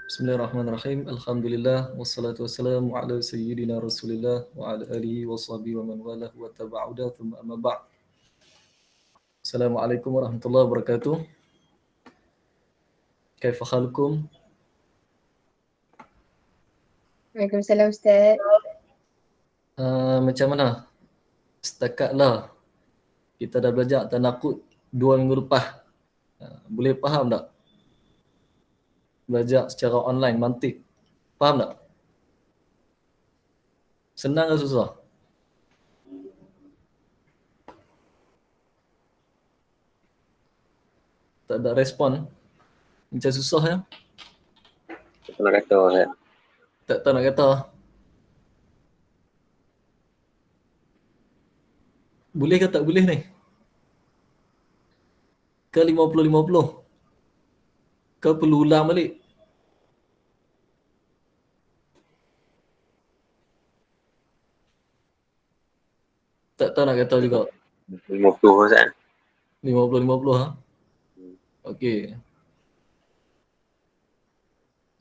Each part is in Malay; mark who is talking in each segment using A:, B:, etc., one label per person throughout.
A: Bismillahirrahmanirrahim. Alhamdulillah wassalatu wassalamu ala sayyidina Rasulillah wa ala alihi wa sahbihi wa man walah wa taba'uda thumma amma ba'd. Assalamualaikum warahmatullahi wabarakatuh. Kaifa halukum?
B: Waalaikumsalam Ustaz.
A: Macam mana? Setakatlah kita dah belajar tanaqud 2 minggu lepas. Boleh faham tak? Belajar secara online, mantik. Faham tak? Senang ke susah? Tak ada respon. Macam susah ya?
C: Tak nak kata Ustaz.
A: Tak tahu nak kata. Boleh ke tak boleh ni? Ke 50-50? Ke perlu ulang balik? Tak tahu nak kata juga.
C: 50 Ustaz.
A: 50-50 ha? Okey.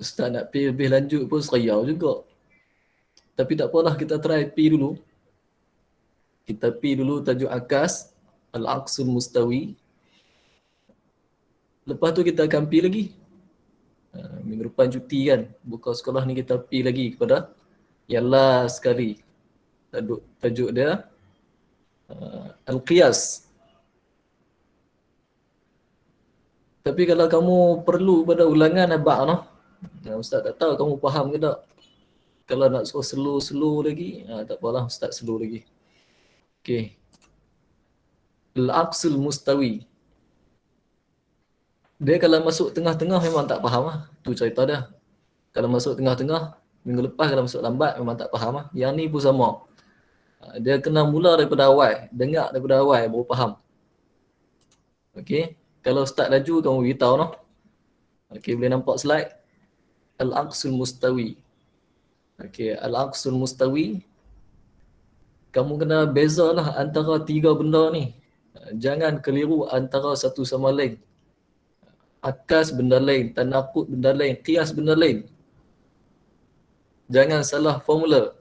A: Ustaz nak pergi lebih lanjut pun serayau juga. Tapi tak apalah, kita try pergi dulu. Kita pergi dulu tajuk akas, al-aqsul mustawi. Lepas tu kita akan pergi lagi. Minggu depan cuti kan, buka sekolah ni kita pergi lagi kepada yang last sekali. Tajuk dia al-qiyas. Tapi kalau kamu perlu pada ulangan abang noh. Ustaz tak tahu kamu faham ke tak. Kalau nak suruh slow lagi, tak apalah, Ustaz slow lagi. Okey. Al-aqsul mustawi. Dia kalau masuk tengah-tengah memang tak faham lah. Tu cerita dia. Kalau masuk tengah-tengah, minggu lepas kalau masuk lambat memang tak faham lah. Yang ni pun sama. Dia kena mula daripada awal. Dengar daripada awal baru faham. Okey. Kalau start laju kamu beritahu noh. Okey, boleh nampak slide. Al-aqsul mustawi. Okey, al-aqsul mustawi. Kamu kena bezalah antara 3 benda ni. Jangan keliru antara satu sama lain. Akas benda lain, tanaqud benda lain, qiyas benda lain. Jangan salah formula.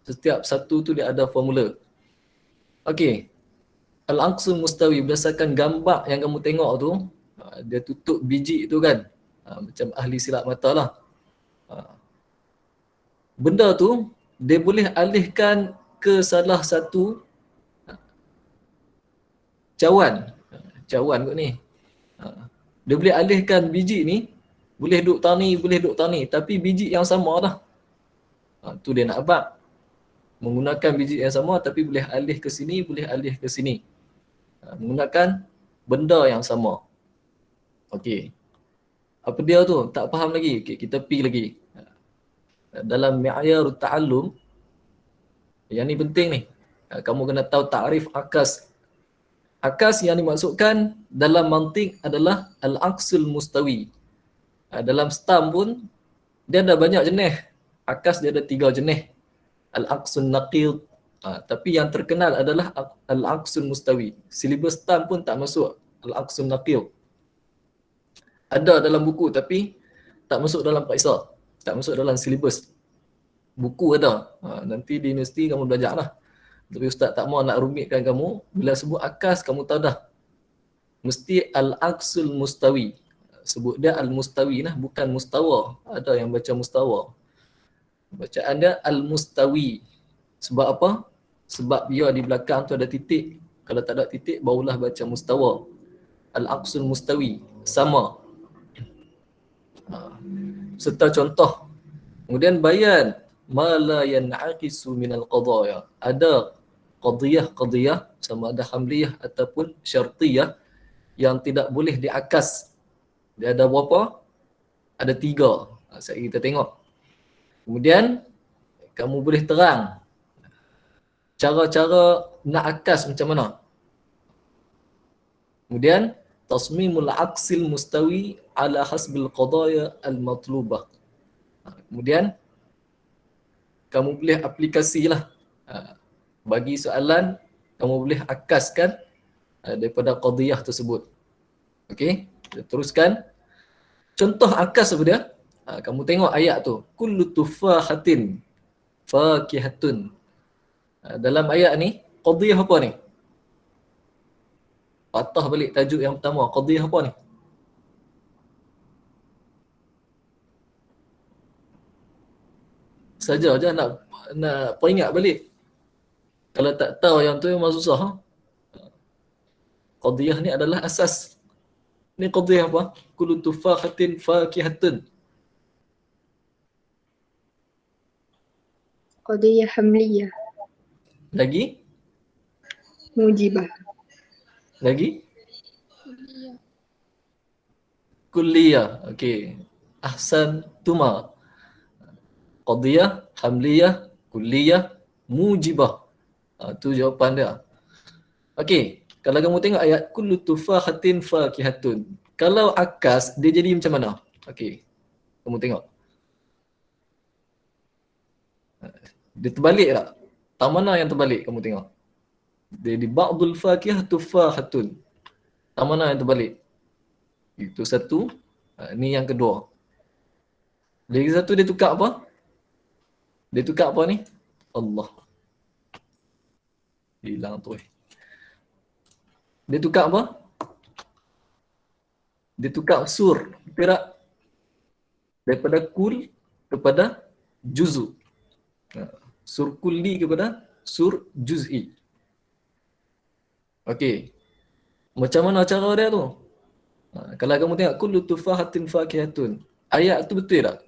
A: Setiap satu tu dia ada formula. Okey. Al-aqsul mustawi berdasarkan gambar yang kamu tengok tu, dia tutup biji tu kan. Macam ahli silap mata lah. Benda tu dia boleh alihkan ke salah satu cawan. Cawan kot ni. Dia boleh alihkan biji ni, boleh duk tani, boleh duk tani, tapi biji yang sama lah. Tu dia nak abang. Menggunakan biji yang sama tapi boleh alih ke sini, boleh alih ke sini. Menggunakan benda yang sama. Okey. Apa dia tu? Tak faham lagi. Okey, kita pergi lagi. Dalam mi'yarut ta'allum, yang ni penting ni. Kamu kena tahu ta'rif akas. Akas yang dimaksudkan dalam mantik adalah al-aqsul mustawi. Dalam stam pun dia ada banyak jenis. Akas dia ada 3 jenis. Al-aqsul naqid. Tapi yang terkenal adalah al-aqsul mustawi. Silibus stam pun tak masuk al-aqsul naqid. Ada dalam buku tapi tak masuk dalam paisa. Tak masuk dalam silibus. Buku ada. Nanti di universiti kamu belajar lah. Tapi Ustaz tak mau nak rumitkan kamu. Bila sebut akas, kamu tahu dah. Mesti al-aqsul mustawi. Sebut dia al-mustawi lah, bukan mustawa. Ada yang baca mustawa. Bacaan dia al-mustawi. Sebab apa? Sebab dia di belakang tu ada titik. Kalau tak ada titik, barulah baca mustawa. Al-aqsul mustawi. Sama. Serta contoh. Kemudian bayan. Ma la yan'aqisu minal qadaya. Ada qadiyah sama ada hamliyah ataupun syartiyah yang tidak boleh diakas. Dia ada berapa? Ada 3. Kita tengok. Kemudian kamu boleh terang cara-cara nak akas macam mana. Kemudian tasmimul aqsil mustawi ala hasbil qadaya al-matlubah. Kemudian kamu boleh aplikasilah. Bagi soalan, kamu boleh akaskan daripada qadiyah tersebut. Okey, kita teruskan. Contoh akas apa dia? Kamu tengok ayat tu. Kullu tufahatin fakihatun. Dalam ayat ni, qadiyah apa ni? Patah balik tajuk yang pertama. Qadiyah apa ni? Saja je nak peringat balik. Kalau tak tahu yang tu memang susah. Qadiyah ni adalah asas. Ni qadiyah apa? Kullu tufahatin fakihatun.
B: Qadiyah hamliyah.
A: Lagi?
B: Mujibah.
A: Lagi? Kulliyah. Okey. Ahsan tuma. Qadiyah, hamliyah, kulliyah, mujibah. Tu jawapan dia. Okey. Kalau kamu tengok ayat kullu tufahatin fakihatun. Kalau akas, dia jadi macam mana? Okey. Kamu tengok. Dia terbalik tak? Tak mana yang terbalik kamu tengok? Dia di ba'dul fakihah tufahatun. Tak mana yang terbalik? Itu satu. Ni yang kedua. Lagi satu dia tukar apa? Dia tukar apa ni? Allah. Hilang tu. Dia tukar apa? Dia tukar sur. Perak. Daripada kul kepada juzu. Sur kulli kepada sur juz'i. Okey. Macam mana cara dia tu? Kalau kamu tengok kullu tufahatin fakihatun. Ayat tu betul tak?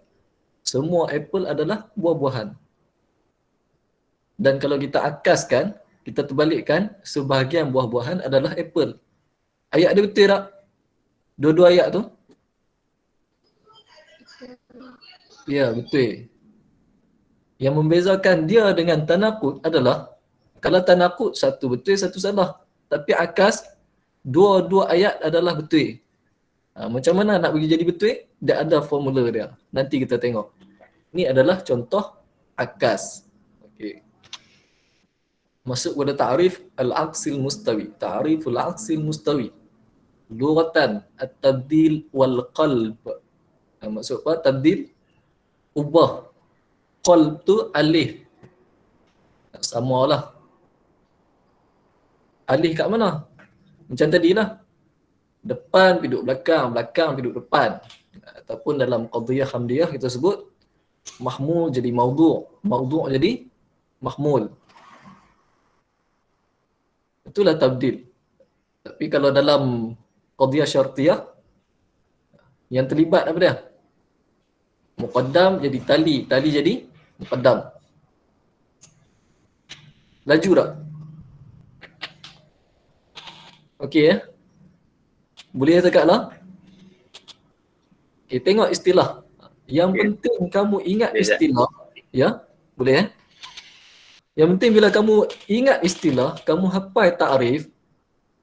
A: Semua apple adalah buah-buahan. Dan kalau kita akaskan, kita terbalikkan, sebahagian buah-buahan adalah apple. Ayat dia betul tak? Dua-dua ayat tu? Ya, betul. Yang membezakan dia dengan tanaqud adalah kalau tanaqud satu betul, satu salah. Tapi akas dua-dua ayat adalah betul. Macam mana nak bagi jadi betul? Dia ada formula dia. Nanti kita tengok. Ini adalah contoh akas. Okey. Masuk pada ta'rif al-aqsil mustawi. Ta'riful aqsil mustawi. Lughatan at-tabdil wal qalb. Maksud apa? Tabdil ubah. Qalb tu alif. Samalah. Alih kat mana? Macam tadilah. Depan piduk belakang, belakang piduk depan. Ataupun dalam qadiyah hamdiyah kita sebut mahmul jadi maudhu', maudhu' jadi mahmul. Itulah tabdil. Tapi kalau dalam qadiyah syartiyah yang terlibat apa dia? Muqaddam jadi tali, tali jadi muqaddam. Laju tak? Okey ya. Boleh cakaplah. Okey, tengok istilah. Yang penting kamu ingat istilah, ya? Boleh ya? Yang penting bila kamu ingat istilah, kamu hafal ta'rif,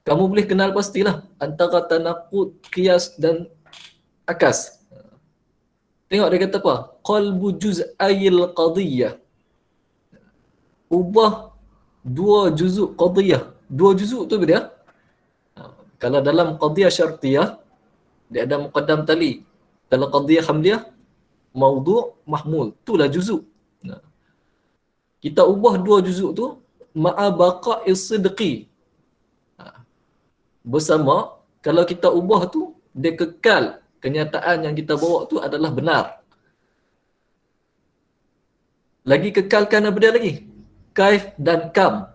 A: kamu boleh kenal pastilah antara tanaqud, qiyas dan akas. Tengok dia kata apa? Qalbu juz'ayil qadiyah. Ubah dua juzuk qadiyah. Dua juzuk tu dia. Kalau dalam qadiyah syartiyah, dia ada muqaddam tali. Kalau qadiyah hamdiyah, maudhu' mahmul. Itulah juzuk. Kita ubah dua juzuk tu ma'a baqa'is sidqi. Bersama, kalau kita ubah tu, dia kekal. Kenyataan yang kita bawa tu adalah benar. Lagi kekalkan apa dia lagi? Kaif dan kam.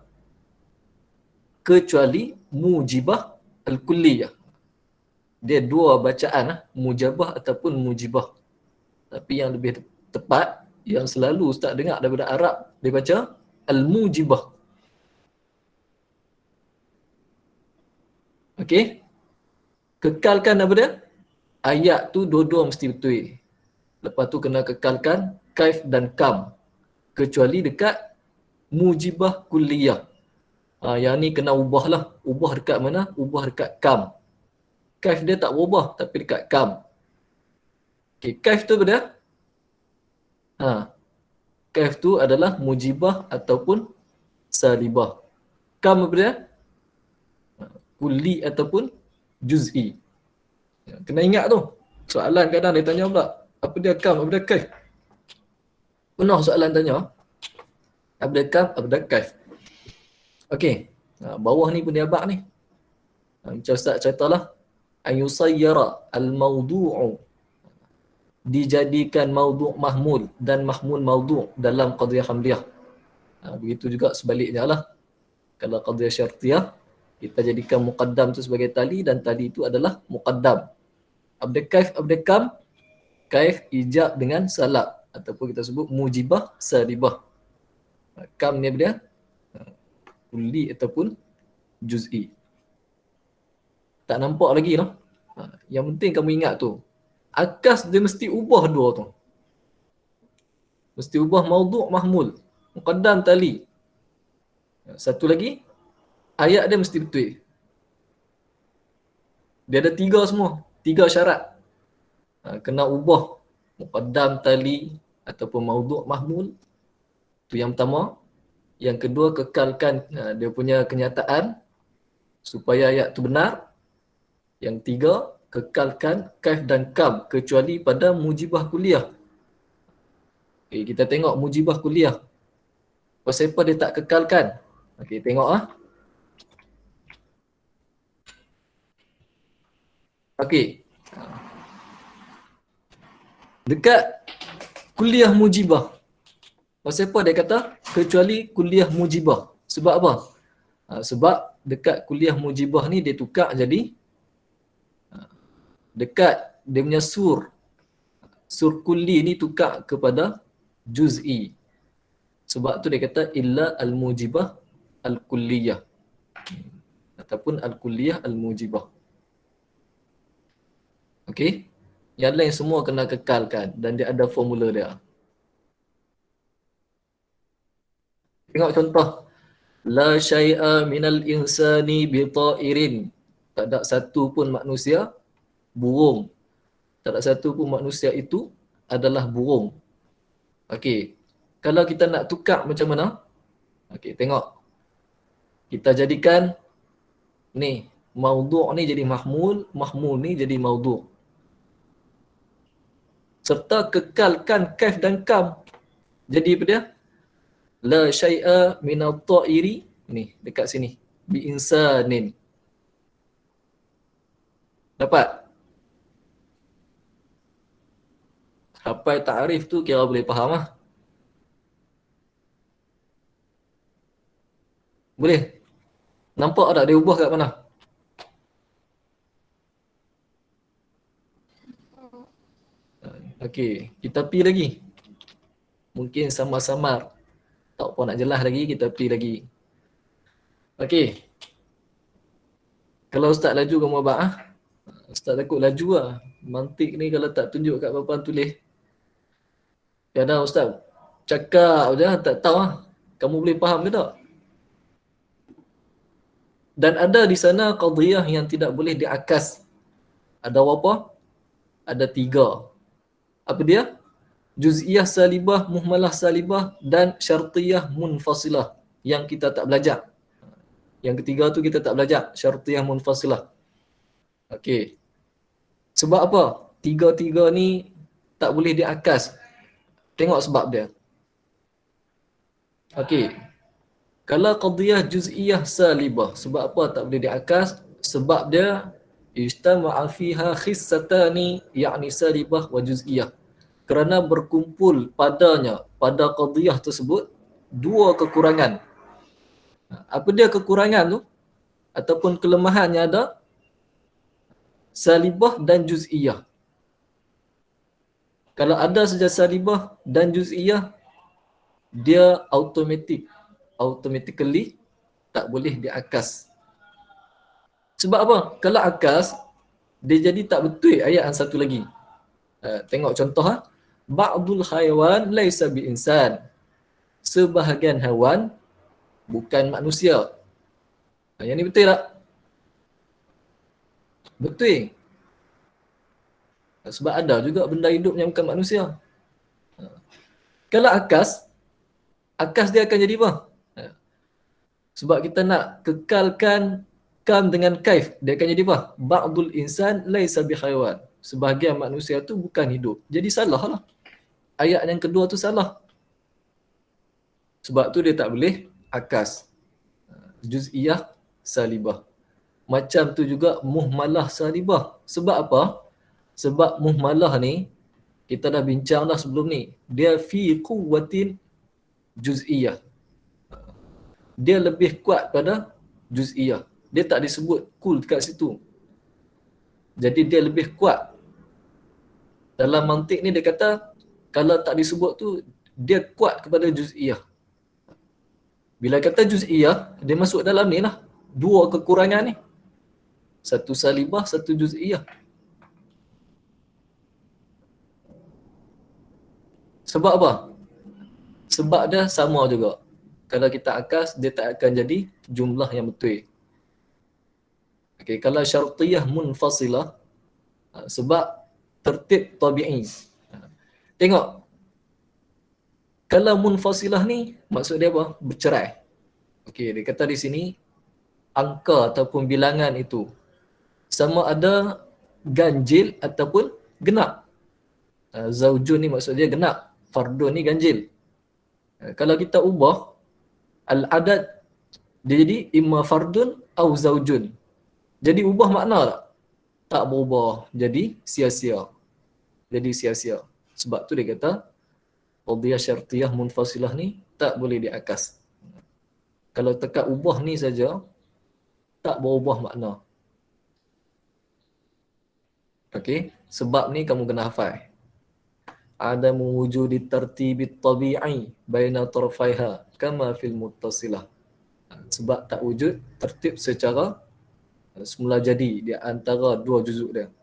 A: Kecuali mujibah al-kulliyah. Dia dua bacaan, mujabah ataupun mujibah. Tapi yang lebih tepat, yang selalu Ustaz dengar daripada Arab, dia baca al-mujibah. Okey? Kekalkan apa dia? Ayat tu dua-dua mesti betul. Lepas tu kena kekalkan kaif dan kam. Kecuali dekat mujibah kulliyah. Yang ni kena ubah lah. Ubah dekat mana? Ubah dekat kam. Kaif dia tak berubah tapi dekat kam. Okay, kaif tu apa dia? Kaif tu adalah mujibah ataupun salibah. Kam apa dia? Kulli ataupun juz'i. Kena ingat tu. Soalan kadang dia tanya pula. Apa dia kam? Apa dia kaif? Penuh soalan tanya. Apa dia kam? Apa dia kaif? Okey. Bawah ni pun dia abak ni. Macam Ustaz ceritalah. Ayusayyara al-mawdu'u. Dijadikan mawdu' mahmul dan mahmul mawdu' dalam qadiyah hamliyah. Begitu juga sebaliknya lah. Kalau qadiyah syartiyah, kita jadikan muqaddam tu sebagai tali dan tali itu adalah muqaddam. Abda kaif, abda kam. Kaif ijab dengan salab. Ataupun kita sebut mujibah salibah. Kam ni dia kulli ataupun juz'i. Tak nampak lagi noh. Yang penting kamu ingat tu. Akas dia mesti ubah dua tu. Mesti ubah mawdu' mahmul. Muqaddam tali. Satu lagi, ayat dia mesti betul. Dia ada 3 semua. 3 syarat. Kena ubah muqaddam tali ataupun mawdu' mahmul. Itu yang pertama. Yang kedua, kekalkan dia punya kenyataan supaya ayat tu benar. Yang tiga, kekalkan kaif dan kam kecuali pada mujibah kuliah. Okay, kita tengok mujibah kuliah. Pasal apa dia tak kekalkan? Okey, tengok ah. Okey. Dekat kuliah mujibah. Pasal apa dia kata kecuali kuliah mujibah? Sebab apa? Sebab dekat kuliah mujibah ni dia tukar jadi dekat dia punya sur kulli ni tukar kepada juz'i. Sebab tu dia kata illa al-mujibah al-kulliyah ataupun al-kulliyah al-mujibah. Okey? Yang lain semua kena kekalkan dan dia ada formula dia. Tengok contoh. La syai'a minal insani bi ta'irin. Tak ada satu pun manusia burung. Tak ada satu pun manusia itu adalah burung. Okey. Kalau kita nak tukar macam mana? Okey, tengok. Kita jadikan ni, mawdu' ni jadi mahmul, mahmul ni jadi mawdu'. Serta kekalkan kaif dan kam. Jadi apa dia? La syai'a minat ta'iri. Ni, dekat sini. Bi insanin. Dapat? Sampai ta'rif tu kira boleh faham lah. Boleh? Nampak tak dia ubah kat mana? Okey, kita pi lagi. Mungkin samar-samar. Tak apa nak jelas lagi, kita pi lagi. Okey. Kalau ustaz laju kamu abang ah. Ustaz takut laju lah. Mantik ni kalau tak tunjuk kat papan tulis. Kadang ustaz cakap je tak tahu lah. Kamu boleh faham ke tak? Dan ada di sana qadhiyah yang tidak boleh diakas. Ada apa? Ada 3. Apa dia? Juz'iyah salibah, muhmalah salibah dan syartiyah munfasilah yang kita tak belajar. Yang ketiga tu kita tak belajar, syartiyah munfasilah. Okey. Sebab apa? 3 ni tak boleh diakas. Tengok sebab dia. Okey. Kalau qadhiyah juz'iyah salibah, sebab apa tak boleh diakas? Sebab dia ijtama'a fiha khissatani yakni salibah wa juz'iyah. Kerana berkumpul padanya, pada qadhiyah tersebut, 2 kekurangan. Apa dia kekurangan tu? Ataupun kelemahannya ada? Salibah dan juz'iyah. Kalau ada saja salibah dan juz'iyah, dia automatically tak boleh diakas. Sebab apa? Kalau akas, dia jadi tak betul ayat yang satu lagi. Tengok contoh ha. Ba'dul haiwan laisa bi insan. Sebahagian haiwan bukan manusia. Yang ni betul tak? Betul. Sebab ada juga benda hidup yang bukan manusia. Kalau akas dia akan jadi apa? Sebab kita nak kekalkan kam dengan kaif, dia akan jadi apa? Ba'dul insan laisa bi haiwan. sebahagian manusia tu bukan hidup. Jadi salah lah. Ayat yang kedua tu salah. Sebab tu dia tak boleh akas. Juz'iyah salibah. Macam tu juga muhmalah salibah. Sebab apa? Sebab muhmalah ni, kita dah bincang dah sebelum ni. Dia fi quwwatin juz'iyah. Dia lebih kuat pada juz'iyah. Dia tak disebut kul dekat situ. Jadi dia lebih kuat. Dalam mantik ni dia kata, kalau tak disebut tu, dia kuat kepada juz'iyah. Bila kata juz'iyah, dia masuk dalam ni lah. Dua kekurangan ni. Satu salibah, satu juz'iyah. Sebab apa? Sebab dia sama juga. Kalau kita akas, dia tak akan jadi jumlah yang betul. Okay, kalau syartiyah munfasilah, sebab tertib tabi'i. Tengok. Kalau munfasilah ni, maksud dia apa? Bercerai. Okey, dia kata di sini, angka ataupun bilangan itu sama ada ganjil ataupun genap. Zaujun ni maksud dia genap. Fardun ni ganjil. Kalau kita ubah, al-adad, dia jadi imma fardun atau zaujun. Jadi ubah makna tak? Tak berubah. Jadi sia-sia. Jadi sia-sia. Sebab tu dia kata, qadhiyah syartiyah munfasilah ni tak boleh diakas. Kalau tekat ubah ni saja, tak berubah makna. Okey, sebab ni kamu kena hafal. Adamu wujudi tartibit tabi'i baina tarfaiha kama fil muttasilah. Sebab tak wujud tertib secara semula jadi di antara dua juzuk dia.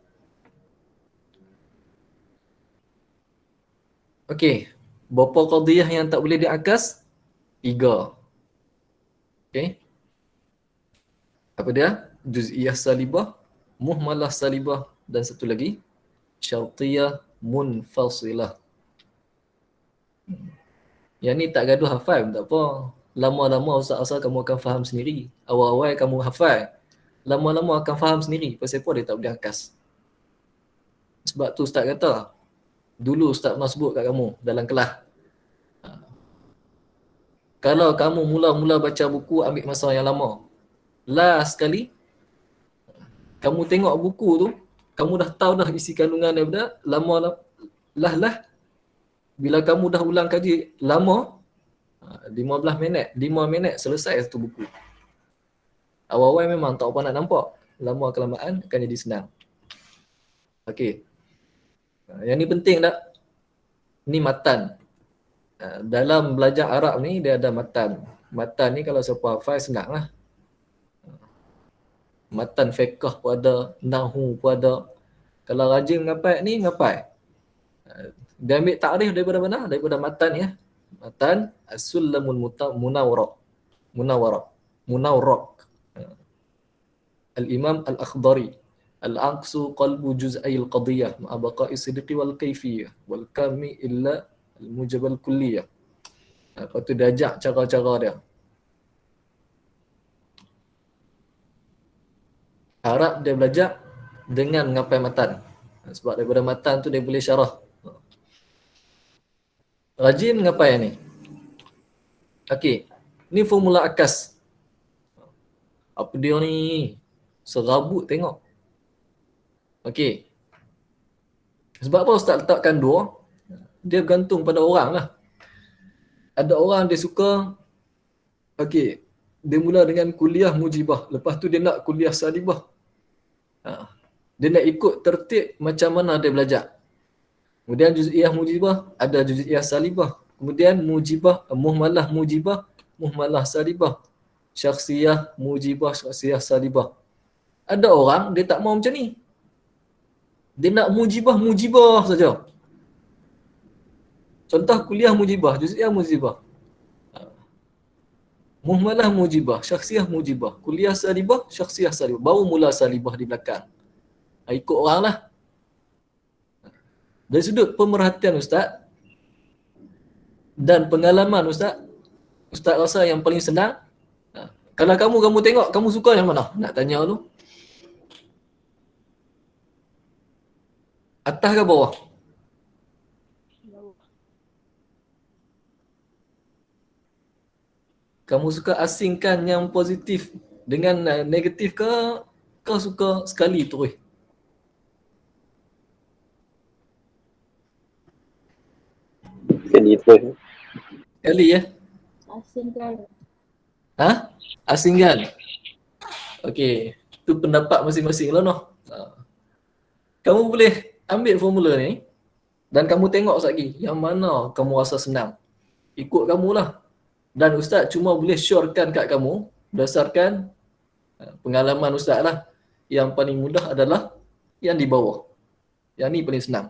A: Okey, berapa qadhiyah yang tak boleh diakas? 3. Okey. Apa dia? Juz'iyah salibah, muhmalah salibah, dan satu lagi syartiyah munfasilah. Yang ni tak gaduh hafal tak apa. Lama-lama ustaz asal kamu akan faham sendiri. Awal-awal kamu hafal, lama-lama akan faham sendiri. Pasal apa dia tak boleh akas. Sebab tu ustaz kata, dulu ustaz pernah sebut kat kamu dalam kelas, kalau kamu mula-mula baca buku, ambil masa yang lama. Last sekali, kamu tengok buku tu, kamu dah tahu dah isi kandungan daripada lama lah. Bila kamu dah ulang kaji lama, 15 minit, 5 minit selesai satu buku. Awal-awal memang tak apa nak nampak. Lama kelamaan akan jadi senang. Okey. Yang ni penting tak? Ni matan. Dalam belajar Arab ni dia ada matan. Matan ni kalau siapa hafal senang lah. Matan fiqh pun ada, nahwu pun ada. Kalau rajin mengapai ni, mengapai. Dia ambil takrif daripada mana? Daripada matan ya. Matan as-sulamul munawwaraq. Munawwaraq. Al-Imam Al-Akhdari. Al-aqsu qalbu juz'ayil qadiyah ma'a baqa'i sidqi wal kaifiyah wal kami illa al-mujabal kulliyah. Lepas tu dia ajak cara-cara dia. Arab dia belajar dengan mengapai matan. Sebab daripada matan tu dia boleh syarah. Rajin mengapai ni. Okey. Ni formula akas. Apa dia ni? Serabut tengok. Okey. Sebab apa ustaz letakkan 2? Dia bergantung pada orang lah. Ada orang dia suka, okey, dia mula dengan kuliah mujibah. Lepas tu dia nak kuliah salibah. Dia nak ikut tertib macam mana dia belajar. Kemudian juz'iyah mujibah, ada juz'iyah salibah. Kemudian mujibah, muhmalah mujibah, muhmalah salibah. Syakhsiyah mujibah, syakhsiyah salibah. Ada orang dia tak mau macam ni. Dia nak mujibah saja. Contoh kuliah mujibah, juz'iyah mujibah. Muhmalah mujibah, syakhsiyah mujibah. Kuliah salibah, syakhsiyah salibah. Baru mula salibah di belakang. Ikut orang lah. Dari sudut pemerhatian ustaz dan pengalaman ustaz, ustaz rasa yang paling senang, kalau kamu tengok, kamu suka yang mana? Nak tanya tu. Atas ke bawah? Kamu suka asingkan yang positif dengan negatif ke kau suka sekali terus?
C: Jadi itu.
A: Sekali ya? Ha? Asingkan. Okey, tu pendapat masing-masing lah noh. Kamu boleh ambil formula ni dan kamu tengok lagi yang mana kamu rasa senang. Ikut kamulah. Dan ustaz cuma boleh syorkan kat kamu berdasarkan pengalaman ustaz lah. Yang paling mudah adalah yang di bawah. Yang ni paling senang.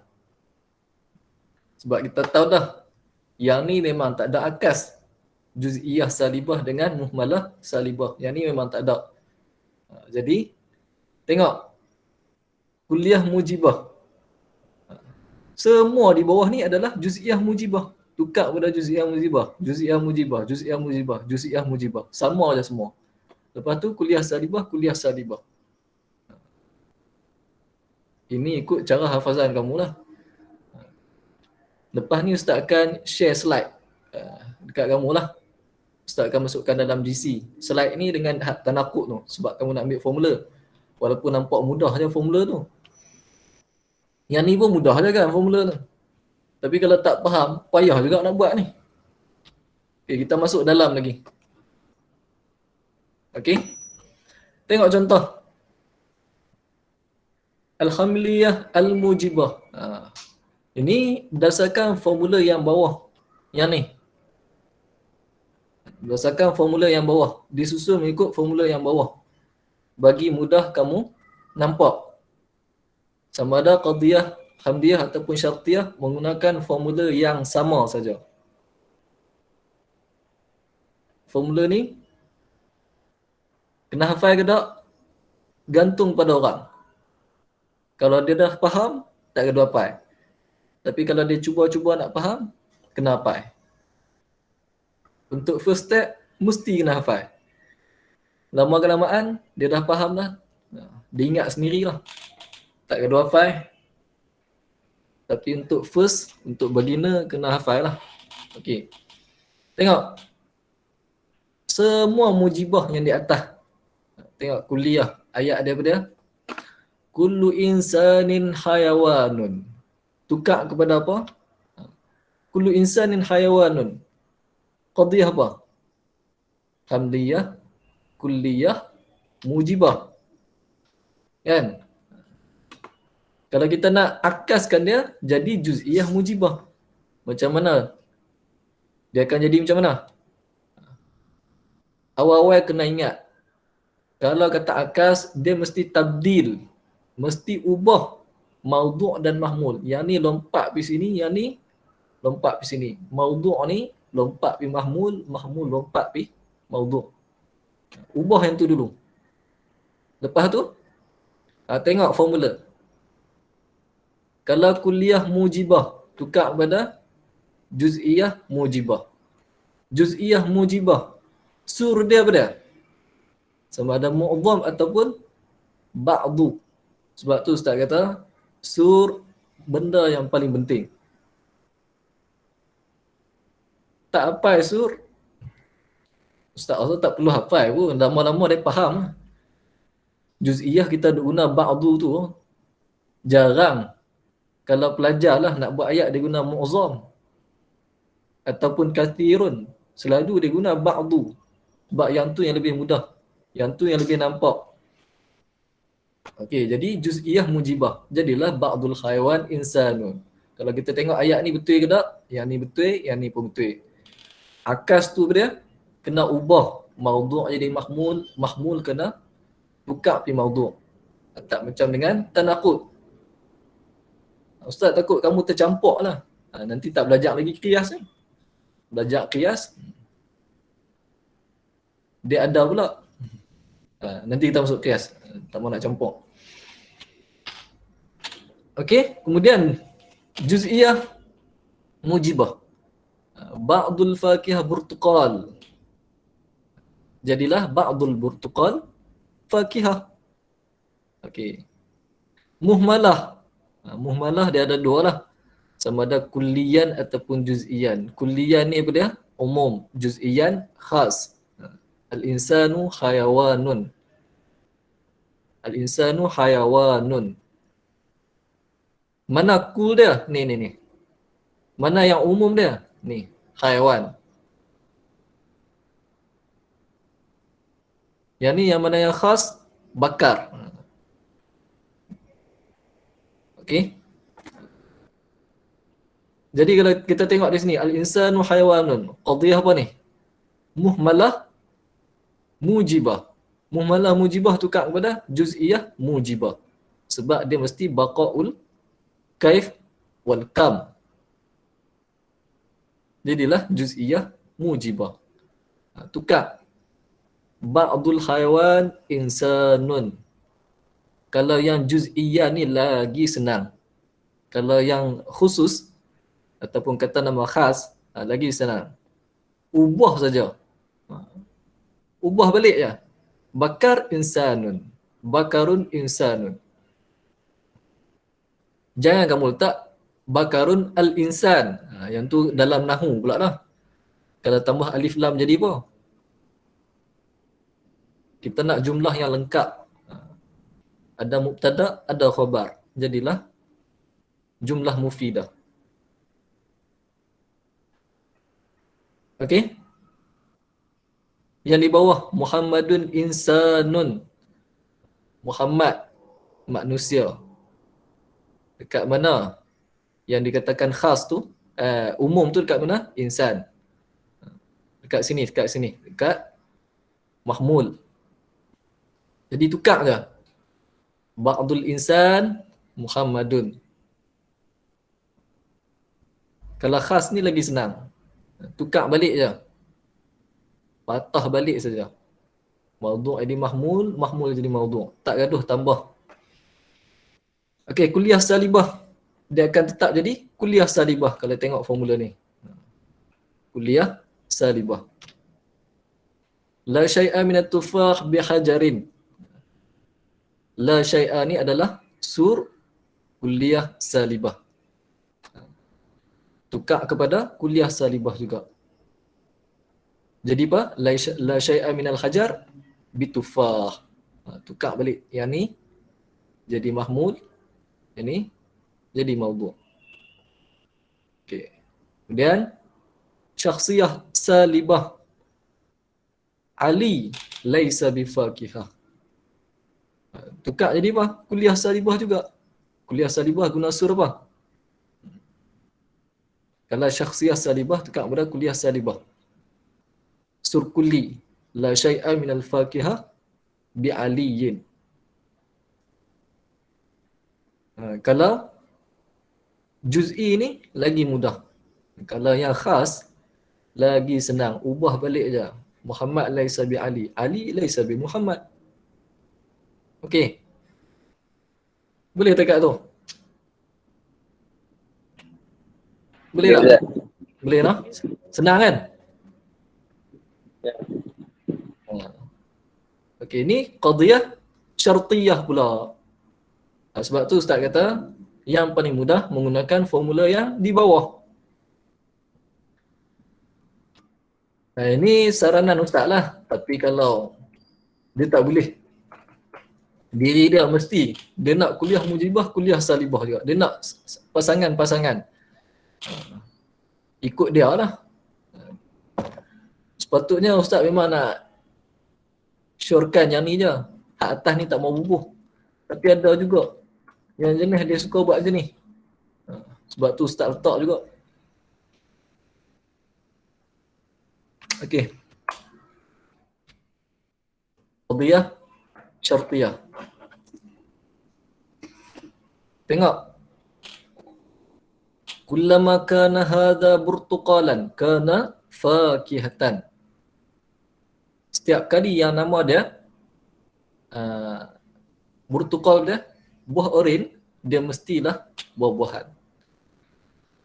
A: Sebab kita tahu dah yang ni memang tak ada akas juz'iyah salibah dengan muhmalah salibah. Yang ni memang tak ada. Jadi tengok kuliah mujibah. Semua di bawah ni adalah juz'iyah mujibah. Tukar pada juz'iyah mujibah, juz'iyah mujibah, juz'iyah mujibah, juz'iyah mujibah. Sama aja semua. Lepas tu kuliah salibah, kuliah salibah. Ini ikut cara hafazan kamu lah. Lepas ni ustaz akan share slide dekat kamu lah. Ustaz akan masukkan dalam GC. Slide ni dengan tanakut tu. Sebab kamu nak ambil formula. Walaupun nampak mudah je formula tu. Yang ni pun mudah je kan formula tu. Tapi kalau tak faham, payah juga nak buat ni. Okay, kita masuk dalam lagi. Okay. Tengok contoh. Al-Hamliyah Al-Mujibah. Ini berdasarkan formula yang bawah. Yang ni. Berdasarkan formula yang bawah. Disusun mengikut formula yang bawah. Bagi mudah kamu nampak. Sama ada qadiyah, hamdiyah ataupun syartiyah menggunakan formula yang sama saja. Formula ni kena hafal ke tak? Gantung pada orang. Kalau dia dah faham, tak kena hafal. Tapi kalau dia cuba-cuba nak faham, kena hafal. Untuk first step, mesti kena hafal. Lama-kelamaan, dia dah faham dah. Dia ingat sendirilah. Tak kena hafal. Tapi untuk first, untuk beginner, kena hafal lah. Okey. Tengok. Semua mujibah yang di atas. Tengok kuliah. Ayat dia apa dia? Kullu insanin hayawanun. Tukar kepada apa? Kullu insanin hayawanun. Qadiyah apa? Hamdiyah, kulliyah, mujibah. Kan? Kalau kita nak akaskan dia, jadi juz'iyah mujibah. Macam mana? Dia akan jadi macam mana? Awal-awal kena ingat. Kalau kata akas, dia mesti tabdil. Mesti ubah maudhu' dan mahmul. Yang ni lompat pergi sini, yang ni lompat pergi sini. Maudhu' ni lompat pergi mahmul, mahmul lompat pergi maudhu'. Ubah yang tu dulu. Lepas tu, tengok formula. Kalau kuliah mujibah, tukar kepada juz'iyah mujibah. Juz'iyah mujibah. Sur dia apa dia? Sama ada mu'adham ataupun ba'du. Sebab tu ustaz kata, sur benda yang paling penting. Tak hafal sur, ustaz rasa tak perlu hafal pun. Lama-lama dia faham. Juz'iyah kita guna ba'du tu, jarang. Kalau pelajar lah nak buat ayat, dia guna mu'zam. Ataupun kathirun. Selalu dia guna ba'du. Sebab yang tu yang lebih mudah. Yang tu yang lebih nampak. Okey, jadi juz'iyah mujibah. Jadilah ba'dul khaywan insanun. Kalau kita tengok ayat ni betul ke tak? Yang ni betul, yang ni pun betul. Akas tu dia kena ubah. Maudhu' jadi mahmul, mahmul kena tukar pergi maudhu'. Tak macam dengan tanaqud. Ustaz takut kamu tercampur lah. Nanti tak belajar lagi qiyas ni. Belajar qiyas, dia ada pula. Nanti kita masuk qiyas. Tak mau nak campur. Okey, kemudian juz'iyah mujibah. Ba'dul fakihah burtuqal. Jadilah ba'dul burtuqal fakihah. Okey. Muhmalah. Muhmalah dia ada dua lah. Sama ada kulliyan ataupun juz'iyan. Kulliyan ni apa dia? Umum. Juz'iyan khas. Al-insanu hayawanun. Al-insanu hayawanun. Mana kul dia? Ni. Mana yang umum dia? Ni, haiwan. Yang ni yang mana yang khas? Bakar. Okey. Jadi kalau kita tengok di sini, al-insanu hayawanun. Qadhiyah apa ni? Muhmalah mujibah. Muhmalah mujibah tukar kepada juz'iyah mujibah. Sebab dia mesti baqaul kaif wal kam. Jadilah juz'iyah mujibah. Tukar. Ba'dul hayawan insanun. Kalau yang juz'iyah ni lagi senang. Kalau yang khusus ataupun kata nama khas lagi senang. Ubah saja. Ubah balik je. Bakar insanun. Bakarun insanun. Jangan kamu letak bakarun al-insan. Yang tu dalam nahu pula dah. Kalau tambah alif lam jadi apa? Kita nak jumlah yang lengkap. Ada mubtada, ada khabar. Jadilah jumlah mufidah. Okey? Yang di bawah Muhammadun insanun. Muhammad manusia. Dekat mana yang dikatakan khas tu, umum tu dekat mana? Insan. Dekat sini. Dekat mahmul. Jadi tukar je. Ba'dul insan Muhammadun. Kalau khas ni lagi senang. Tukar balik je. Patah balik saja. Maudhu' jadi mahmul, mahmul jadi maudhu'. Tak gaduh tambah. Okey, kuliah salibah. Dia akan tetap jadi kuliah salibah kalau tengok formula ni. Kuliah salibah. La syai'a minat tufah bihajarin. La syai'a ni adalah sur kuliah salibah. Tukar kepada kuliah salibah juga. Jadi apa? La syai'a minal hajar bitufah. Tukar balik. Yang ni jadi mahmul. Yang ni jadi maudhu'. Okey. Kemudian syakhsiyah salibah. Ali laisa bifaqihah. Tukar jadi apa? Kuliah salibah juga. Kuliah salibah guna sur apa? Kalau syakhsiyah salibah tukar kepada kuliah salibah. Sur kulli la syai'a minal faqihah bi aliyin. Kalau juz'i ni lagi mudah. Kalau yang khas lagi senang, ubah balik je. Muhammad laisa bi Ali, Ali laisa bi Muhammad. Okey. Boleh dekat tu? Boleh tak? Boleh tak? Senang kan?
C: Ya.
A: Okey, ni qadhiyah syartiyah pula. Sebab tu Ustaz kata yang paling mudah menggunakan formula yang di bawah. Ini saranan Ustaz lah. Tapi kalau dia tak boleh, diri dia mesti dia nak kuliah mujibah, kuliah salibah juga. Dia nak pasangan-pasangan. Ikut dia lah. Sepatutnya Ustaz memang nak syorkan yang ni je. Hak atas ni tak mau bubuh. Tapi ada juga yang jenis dia suka buat macam ni. Sebab tu Ustaz letak juga. Okey. Qadhiyah syartiyah. Tengok. Kullama kana hadha burtuqalan kana fakihatan. Setiap kali yang nama dia burtuqal dia, buah oren, dia mestilah buah-buahan.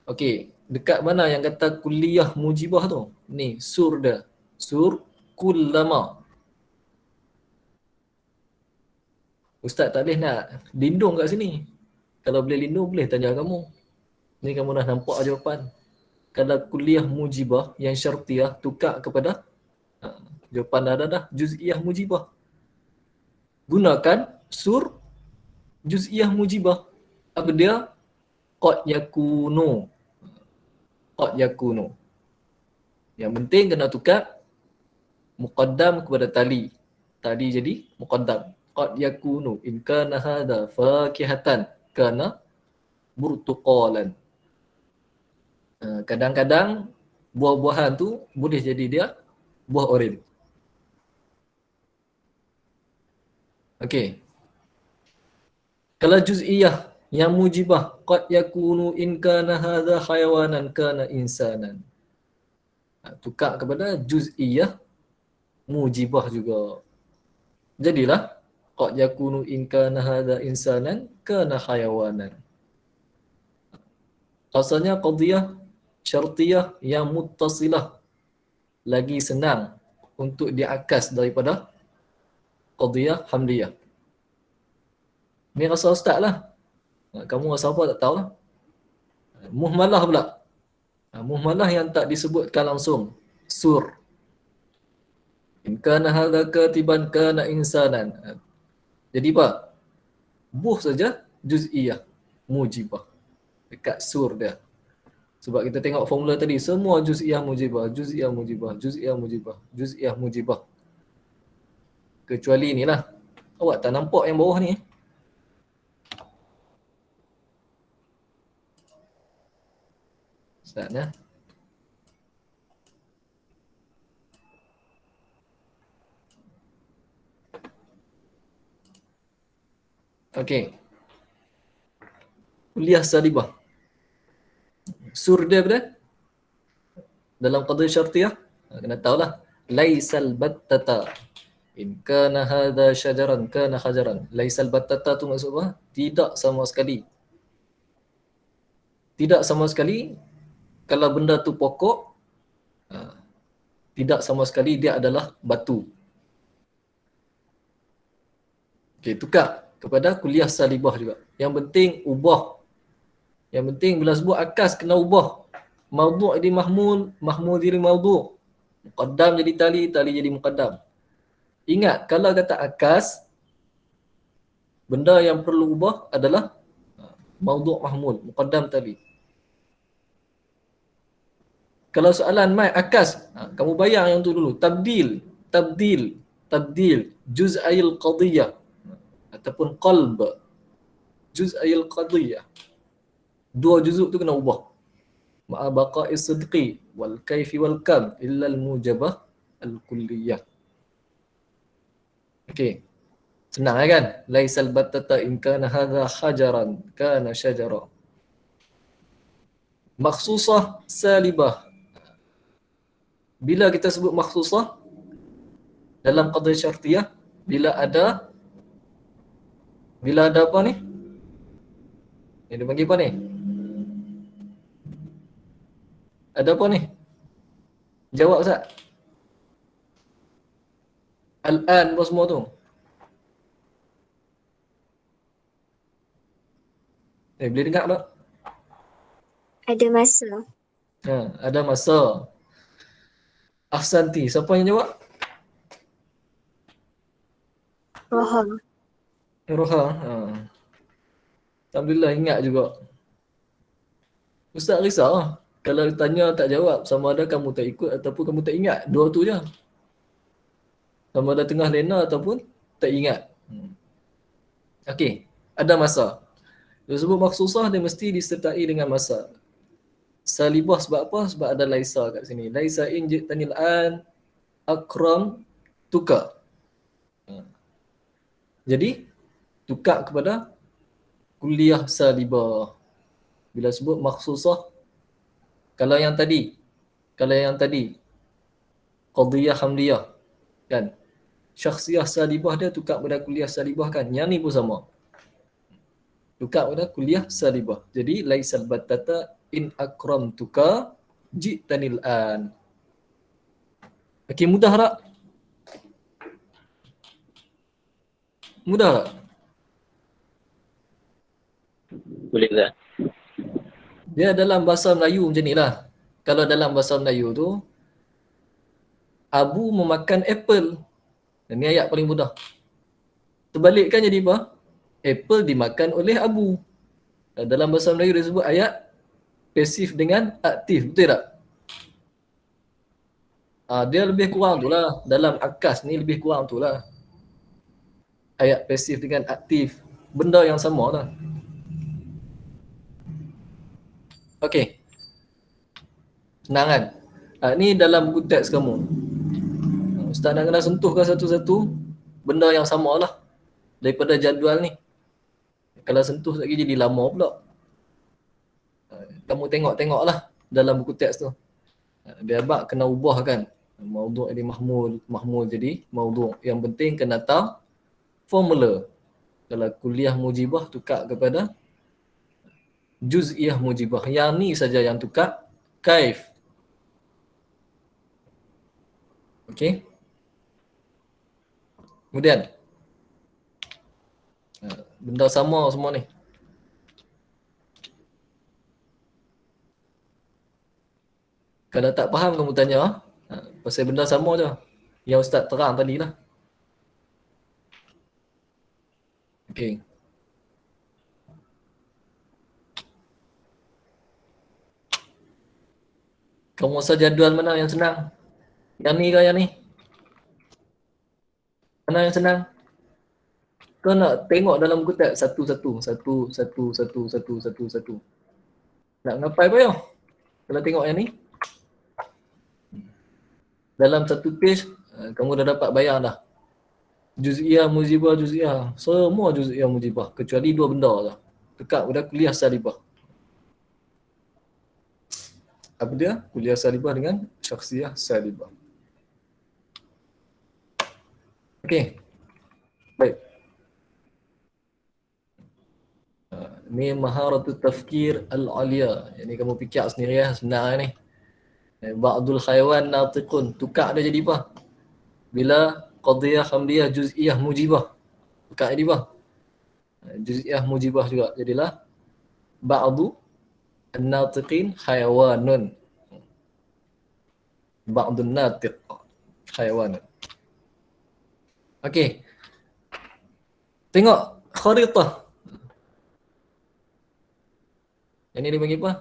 A: Okey, dekat mana yang kata kuliah mujibah tu? Ni sur dia. Sur kullama. Ustaz tak boleh nak lindung kat sini. Kalau boleh lindung, boleh tanya kamu. Ni kamu dah nampak jawapan. Kalau kuliah mujibah yang syartiyah, tukar kepada jawapan dah juz'iyah mujibah. Gunakan sur juz'iyah mujibah. Apa dia? Qad yakunu. Qad yakunu. Yang penting kena tukar muqaddam kepada tali. Tali jadi muqaddam. Qad yakunu in kana hadha fakihatan kana burtuqalan. Kadang-kadang buah-buahan tu boleh jadi dia buah oren. Okey. Kalau juz'iyah yang mujibah, qad yakunu in kana hadha hayawanan kana insanan. Tukar kepada juz'iyah mujibah juga. Jadilah qad yakunu in kana hadha insanan kana hayawanan. Asalnya qadiyah syartiyah yang muttasilah lagi senang untuk diakas daripada qadiyah hamliyah. Ni rasa ustaz lah. Kamu rasa apa tak tahulah. Muhmalah pula. Muhmalah yang tak disebutkan langsung. Sur. In kana hadha katiban kana insanan. Jadi apa? Buh saja juz'iyah mujibah. Dekat sur dia. Sebab kita tengok formula tadi, semua juz'iyah mujibah, juz'iyah mujibah, juz'iyah mujibah, juz'iyah mujibah. Kecuali inilah. Awak tak nampak yang bawah ni. Ustaz ya. Okey. Kuliah salibah. Sur dia berapa? Dalam qadiyah syartiyah, kena tahulah. Laisal battata. In kana hadha syajaran kana khajaran. Laisal battata tu maksud apa? Tidak sama sekali. Tidak sama sekali kalau benda tu pokok, tidak sama sekali dia adalah batu. Okey, tukar kepada kuliah salibah juga. Yang penting ubah. Yang penting bila sebut akas kena ubah. Maudhu' jadi mahmul, mahmul jadi maudhu'. Muqaddam jadi tali, tali jadi muqaddam. Ingat, kalau kata akas, benda yang perlu ubah adalah maudhu' mahmul, muqaddam tali. Kalau soalan mai akas, kamu bayang yang tu dulu. Tabdil, juz'ayil qadiyah ataupun qalb. Juz'ayil qadiyah. Dua juzuk tu kena ubah. Ma'a baqa'is sidqi wal kaifi wal kam illa al mujabah al kulliyah. Okey. Senang kan? Laisal battata in kana hadha hajaran kana syajara. Makhsusah salibah. Bila kita sebut makhsusah dalam qadiyah syartiyah, bila ada apa ni? Ini dia panggil apa ni? Ada apa ni? Jawab Ustaz. Al-an apa semua tu? Boleh dengar tak?
B: Ada masa.
A: Ada masa. Ahsanti. Siapa yang jawab?
B: Roha.
A: Roha. Alhamdulillah ingat juga. Ustaz risau lah. Kalau tanya tak jawab, sama ada kamu tak ikut ataupun kamu tak ingat. Dua tu je. Sama ada tengah lena ataupun tak ingat. Okey. Ada masa. Dia sebut maksusah dia mesti disertai dengan masa. Salibah sebab apa? Sebab ada laisa kat sini. Laisa in jitanil an akram tukar. Jadi tukar kepada kuliah salibah. Bila sebut maksusah, kalau yang tadi qadiyah hamliyah kan, syakhsiyah salibah dia tukar pada kuliah salibah kan. Yang ni pun sama. Tukar pada kuliah salibah. Jadi laisal battata in akramtuka jitanil an. Okey, mudah tak? Mudah tak?
C: Boleh tak?
A: Dia dalam bahasa Melayu macam ni lah. Kalau dalam bahasa Melayu tu, Abu memakan apple. Ini ayat paling mudah. Terbalikkan jadi apa? Apple dimakan oleh Abu. Dalam bahasa Melayu dia sebut ayat pasif dengan aktif. Betul tak? Dia lebih kurang tu lah. Dalam akas ni lebih kurang tu lah. Ayat pasif dengan aktif. Benda yang sama lah. Okey. Senang kan? Ni dalam buku teks kamu. Ustaz nak kena sentuhkan satu-satu benda yang sama lah daripada jadual ni. Kalau sentuh lagi jadi lama pula. Kamu tengok-tengok lah dalam buku teks tu. Dia abang kena ubahkan. Maudhu' jadi mahmul jadi maudhu'. Yang penting kena tahu formula. Kalau kuliah mujibah tukar kepada juz'iyah mujibah. Yang ni saja yang tukar kaif. Okey. Kemudian benda sama semua ni. Kalau tak faham kamu tanya pasal benda sama je. Yang Ustaz terang tadi lah. Okey. Kamu rasa jadual mana yang senang? Yang ni ke yang ni? Mana yang senang? Kau nak tengok dalam buku teks satu-satu. Satu. Nak ngapai payah? Kalau tengok yang ni. Dalam satu page, kamu dah dapat bayang dah. Juz'iyah, mujibah, juz'iyah. Semua juz'iyah, mujibah. Kecuali dua benda lah. Dekat pada kuliah salibah. Apa dia? Kuliah salibah dengan syakhsiyah salibah. Okey. Baik. Ni maharatut tafkir al-alia. Yang ni kamu fikir sendiri ya, senang ni. Ba'dul khaywan natiqun. Tukar dia jadi apa? Bila qadiyah khamdiyah juz'iyah mujibah. Tukar jadi apa? Juz'iyah mujibah juga. Jadilah ba'du an-natiqin khayawanun. Ba'dun natiq khayawanun. Okey. Tengok kharitah. Yang ni dia bagi apa?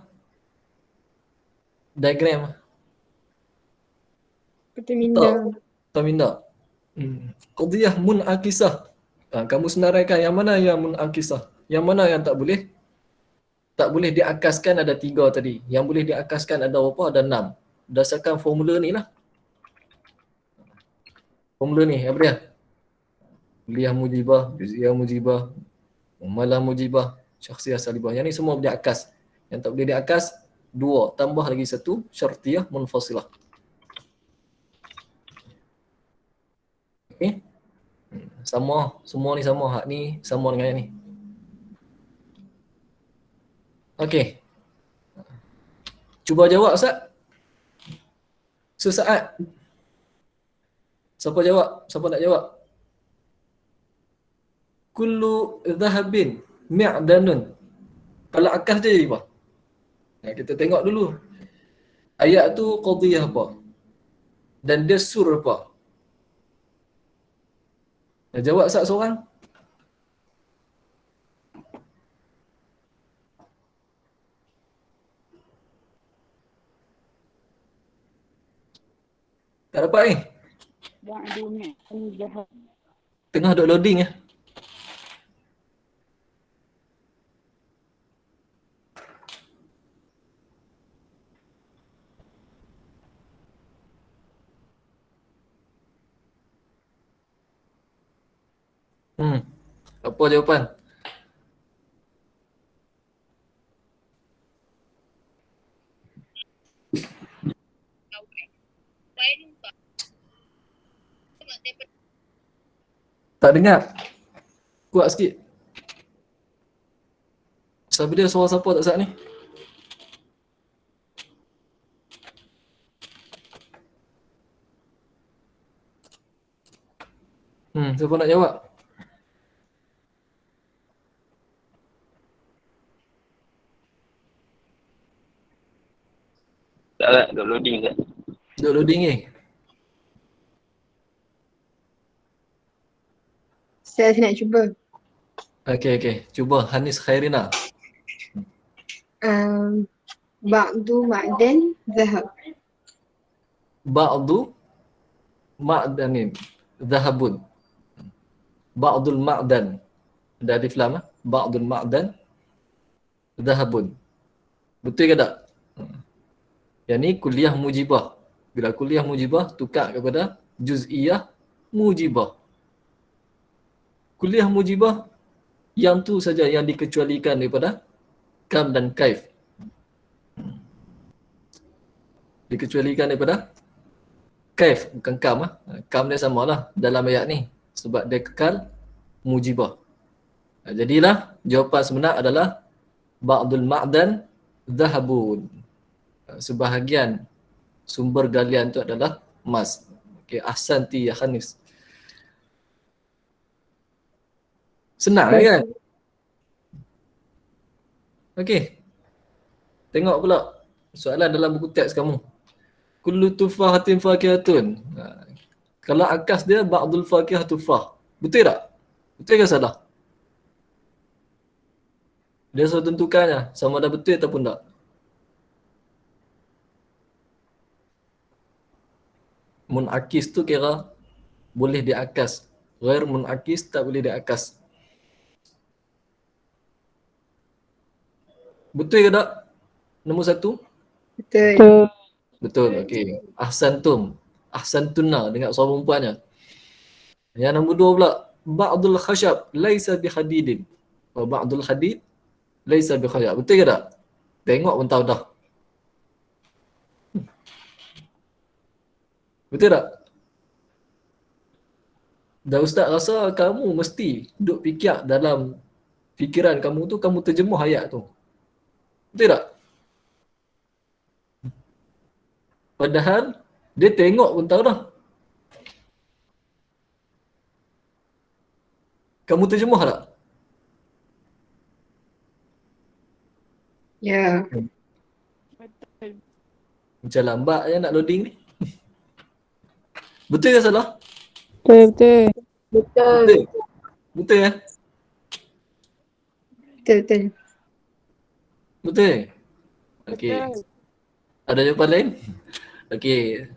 A: Diagram.
B: Peminda.
A: Tak minda. Qadiyah munakisah. Kamu senaraikan yang mana yang munakisah. Yang mana yang tak boleh? Tak boleh diakaskan ada 3 tadi. Yang boleh diakaskan ada berapa? Ada 6. Berdasarkan formula ni lah. Formula ni apa dia? Kuliah mujibah, juz'iyah mujibah, malah mujibah, syakhsiyah salibah. Yang ni semua boleh diakas. Yang tak boleh diakas 2. Tambah lagi 1 syartiyah munfasilah. Okey. Sama, semua ni sama. Hak ni sama dengan yang ni. Okey. Cuba jawab Ustaz. Sesaat. Siapa jawab? Siapa nak jawab? Kullu dhahabin mi'danun. Kalau akas dia jadi apa? Kita tengok dulu. Ayat tu qadiyah apa? Dan dia sur apa? Jawab Ustaz seorang. Tak dapat ni. Tengah duk loading ya. Apa jawapan? Tak dengar. Kuat sikit. Siapa dia suara siapa tak saat ni? Siapa nak jawab?
C: Tak, duk loading tak?
A: Duk loading ni.
D: Saya nak cuba.
A: Okey. Cuba Hanis Khairina.
D: Ba'du ma'dan zahab.
A: Ba'du ma'danin dhahabun. Ba'dul ma'dan. Ada alif lam ah. Ba'dul ma'dan dhahabun. Betul ke tak? Yang ni kuliah mujibah. Bila kuliah mujibah tukar kepada juz'iyah mujibah. Kuliah mujibah yang tu saja yang dikecualikan daripada kam dan kaif. Dikecualikan daripada kaif, bukan kam ah. Kam dia samalah dalam ayat ni sebab dia kekal mujibah. Jadilah jawapan sebenar adalah ba'dul ma'dan dhahabun. Sebahagian sumber galian tu adalah emas. Okey, ahsanti ya Hanis. Senang kan? Okey. Tengok pula soalan dalam buku teks kamu. Kullu tufahatin fakihatun. Kalau akas dia ba'dul fakihah tufah. Betul tak? Betul ke salah? Dia suruh tentukannya sama ada betul ataupun tak. Munakis tu kira boleh diakas. Ghair munakis tak boleh diakas. Betul ke tak? Nombor 1?
D: Betul.
A: Betul. Okey. Ahsantum. Ahsantunna dengan suara perempuannya. Yang nombor 2 pula. Ba'dul khashab laisa bihadidin. Wa ba'dul hadid laisa bikhashab. Betul ke tak? Tengok pun tahu dah. Betul tak? Dan Ustaz rasa kamu mesti duk fikir dalam fikiran kamu tu, kamu terjemah ayat tu. Betul tak? Padahal dia tengok pun tahu dah. Kamu terjemah tak?
D: Ya.
A: Macam lambat je nak loading ni. Betul ke salah?
E: Betul.
A: Betul. Betul ya?
D: Betul.
A: Betul. Okey. Ada jawapan lain? Okey.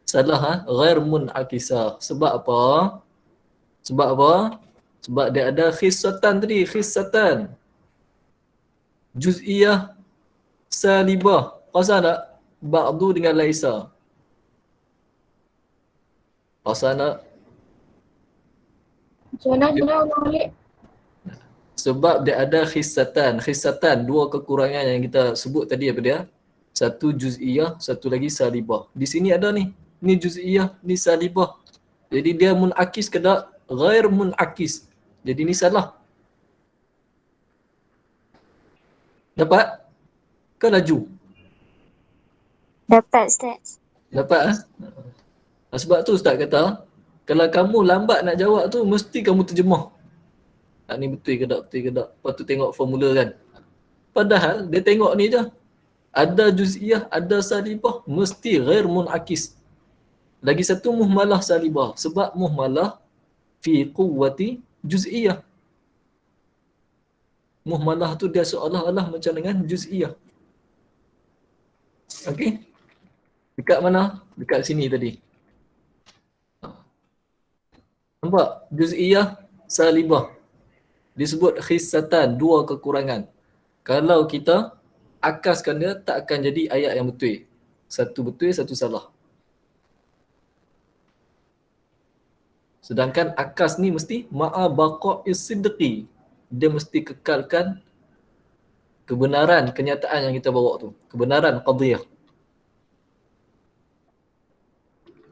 A: Salah ha? Ghair munakisah. Sebab apa? Sebab apa? Sebab dia ada khissatan tadi, khissatan. Juz'iyah salibah. Pasal tak? Ba'du dengan laisa. Pasal tak?
B: Macam mana ulang balik?
A: Sebab dia ada khissatan. Khissatan, dua kekurangan yang kita sebut tadi apa dia? Satu juz'iyah, satu lagi salibah. Di sini ada ni. Ni juz'iyah, ni salibah. Jadi dia munakis ke tak? Ghair munakis. Jadi ni salah. Dapat? Ke laju?
B: Dapat Ustaz.
A: Dapat ah? Sebab tu Ustaz kata, kalau kamu lambat nak jawab tu, mesti kamu terjemah. Ni betul ke tak, betul ke tak. Lepas tu tengok formula kan. Padahal dia tengok ni je. Ada juz'iyah, ada salibah, mesti ghair munakis. Lagi satu muhmalah salibah. Sebab muhmalah fi quwwati juz'iyah. Muhmalah tu dia seolah-olah macam dengan juz'iyah. Okey. Dekat mana? Dekat sini tadi. Nampak? Juz'iyah, salibah. Disebut khissatan, dua kekurangan. Kalau kita akaskan dia, tak akan jadi ayat yang betul. Satu betul, satu salah. Sedangkan akas ni mesti ma'a baqa'is sidqi. Dia mesti kekalkan kebenaran kenyataan yang kita bawa tu. Kebenaran qadiyah.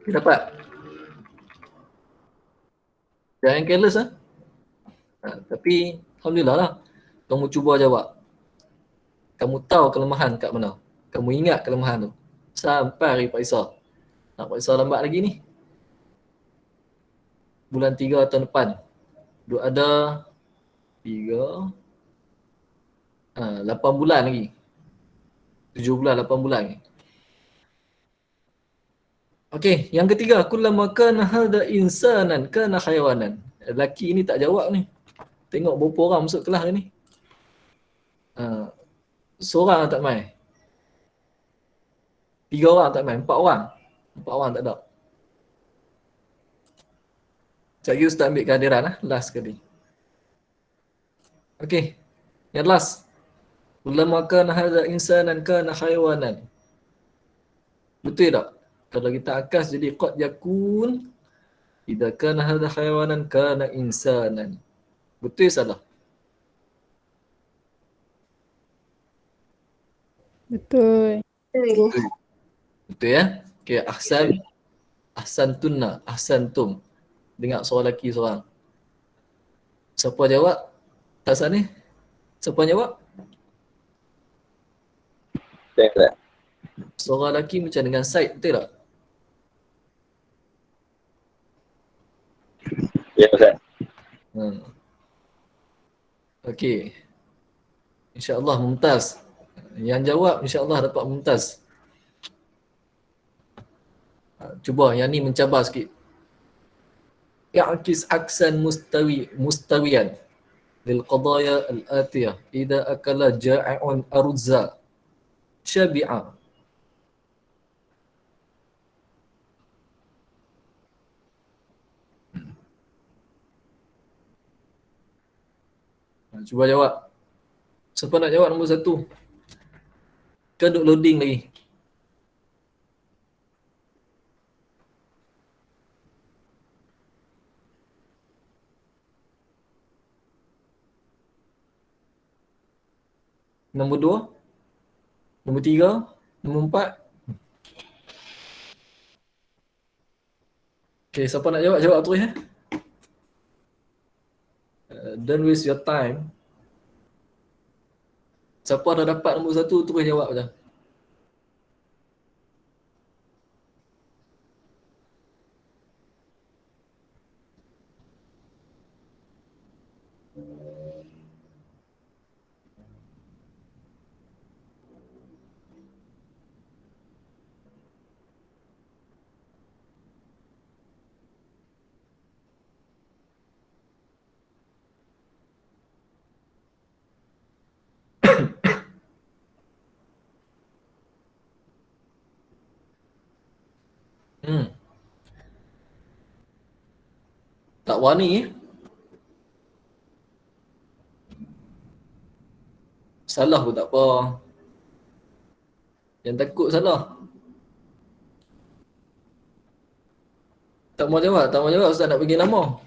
A: Dapat? Jangan careless ah. Tapi alhamdulillah lah. Kamu cuba jawab. Kamu tahu kelemahan kat mana. Kamu ingat kelemahan tu. Sampai hari Paisah. Paisah lambat lagi ni. Bulan 3 tahun depan. Duk ada 8 bulan lagi. 7 bulan, 8 bulan lagi. Okey, yang ketiga, kullama kana hadha insanan kana hayawanan. Lelaki ni tak jawab ni. Tengok berapa orang masuk kelas ni. Seorang tak mai. 3 orang tak mai, 4 orang. 4 orang tak ada. Sekejap lagi Ustaz ambil kehadiran lah, last sekali. Okey, yang last. Kullama kana hadha insanan kana hayawanan. Betul tak? Kalau kita akas jadi qad yakun, idza kana hadha hayawanan kana insanan. Betul salah?
D: Betul.
B: Betul.
A: Betul ya? Okey, ahsantunna, ahsantum. Dengar suara lelaki seorang. Siapa jawab? Tak sah ni? Siapa jawab?
C: Betul tak?
A: Suara lelaki macam dengan Said, betul tak?
C: Ya Ustaz.
A: Okey. InsyaAllah mumtaz. Yang jawab insyaAllah dapat mumtaz. Cuba yang ni mencabar sikit. Ya'kis aksan mustawiyan lil qadaya al-atiyah idza akala ja'i'un arza syabi'a. Cuba jawab. Siapa nak jawab nombor 1? Ke duk loading lagi? Nombor 2? Nombor 3? Nombor 4? Okay, siapa nak jawab? Jawab terus ya. Don't waste your time. Siapa dah dapat nombor 1 terus jawab je. Tak wani ya. Salah pun tak apa. Yang takut salah. Tak mau jawab, Ustaz nak bagi nama.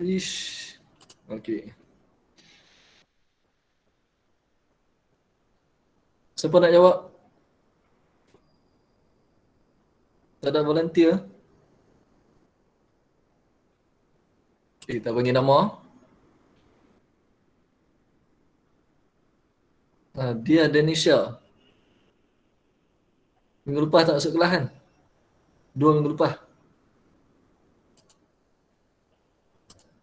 A: Ish. Okey. Siapa nak jawab? Tak ada volunteer? Okay, tak bagi nama. Dia Danisha. Minggu lepas tak masuk kelas kan? 2 minggu lepas.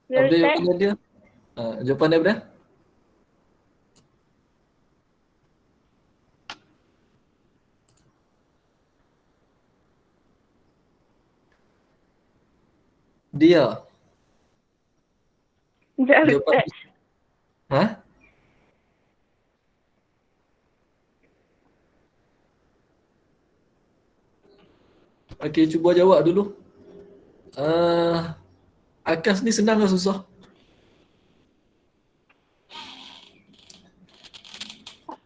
B: Ya,
A: Apa
B: Ustaz.
A: jawapan dia? Jawapan dia berapa? Dia.
B: Sekejap,
A: Jawapan.
B: Ustaz.
A: Ha? Okey, cuba jawab dulu. Akas ni senang ke susah?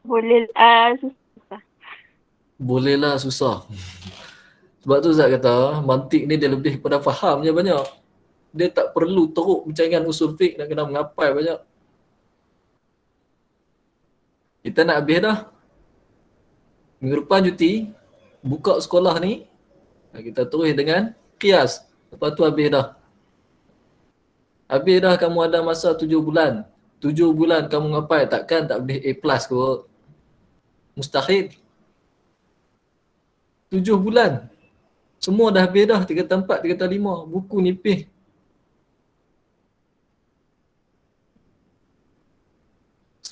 B: Boleh susah.
A: Bolehlah susah. Sebab tu Ustaz kata, mantik ni dia lebih kepada faham je banyak. Dia tak perlu teruk mencangan usul fiqh nak kena mengapai banyak. Kita nak habis dah. Minggu depan cuti, buka sekolah ni, kita terus dengan qiyas. Lepas tu habis dah. Habis dah kamu ada masa 7 bulan. 7 bulan kamu ngapai, takkan tak boleh A+ kot. Mustahil. 7 bulan. Semua dah habis dah, 3 tempat, 3 5. Buku nipis.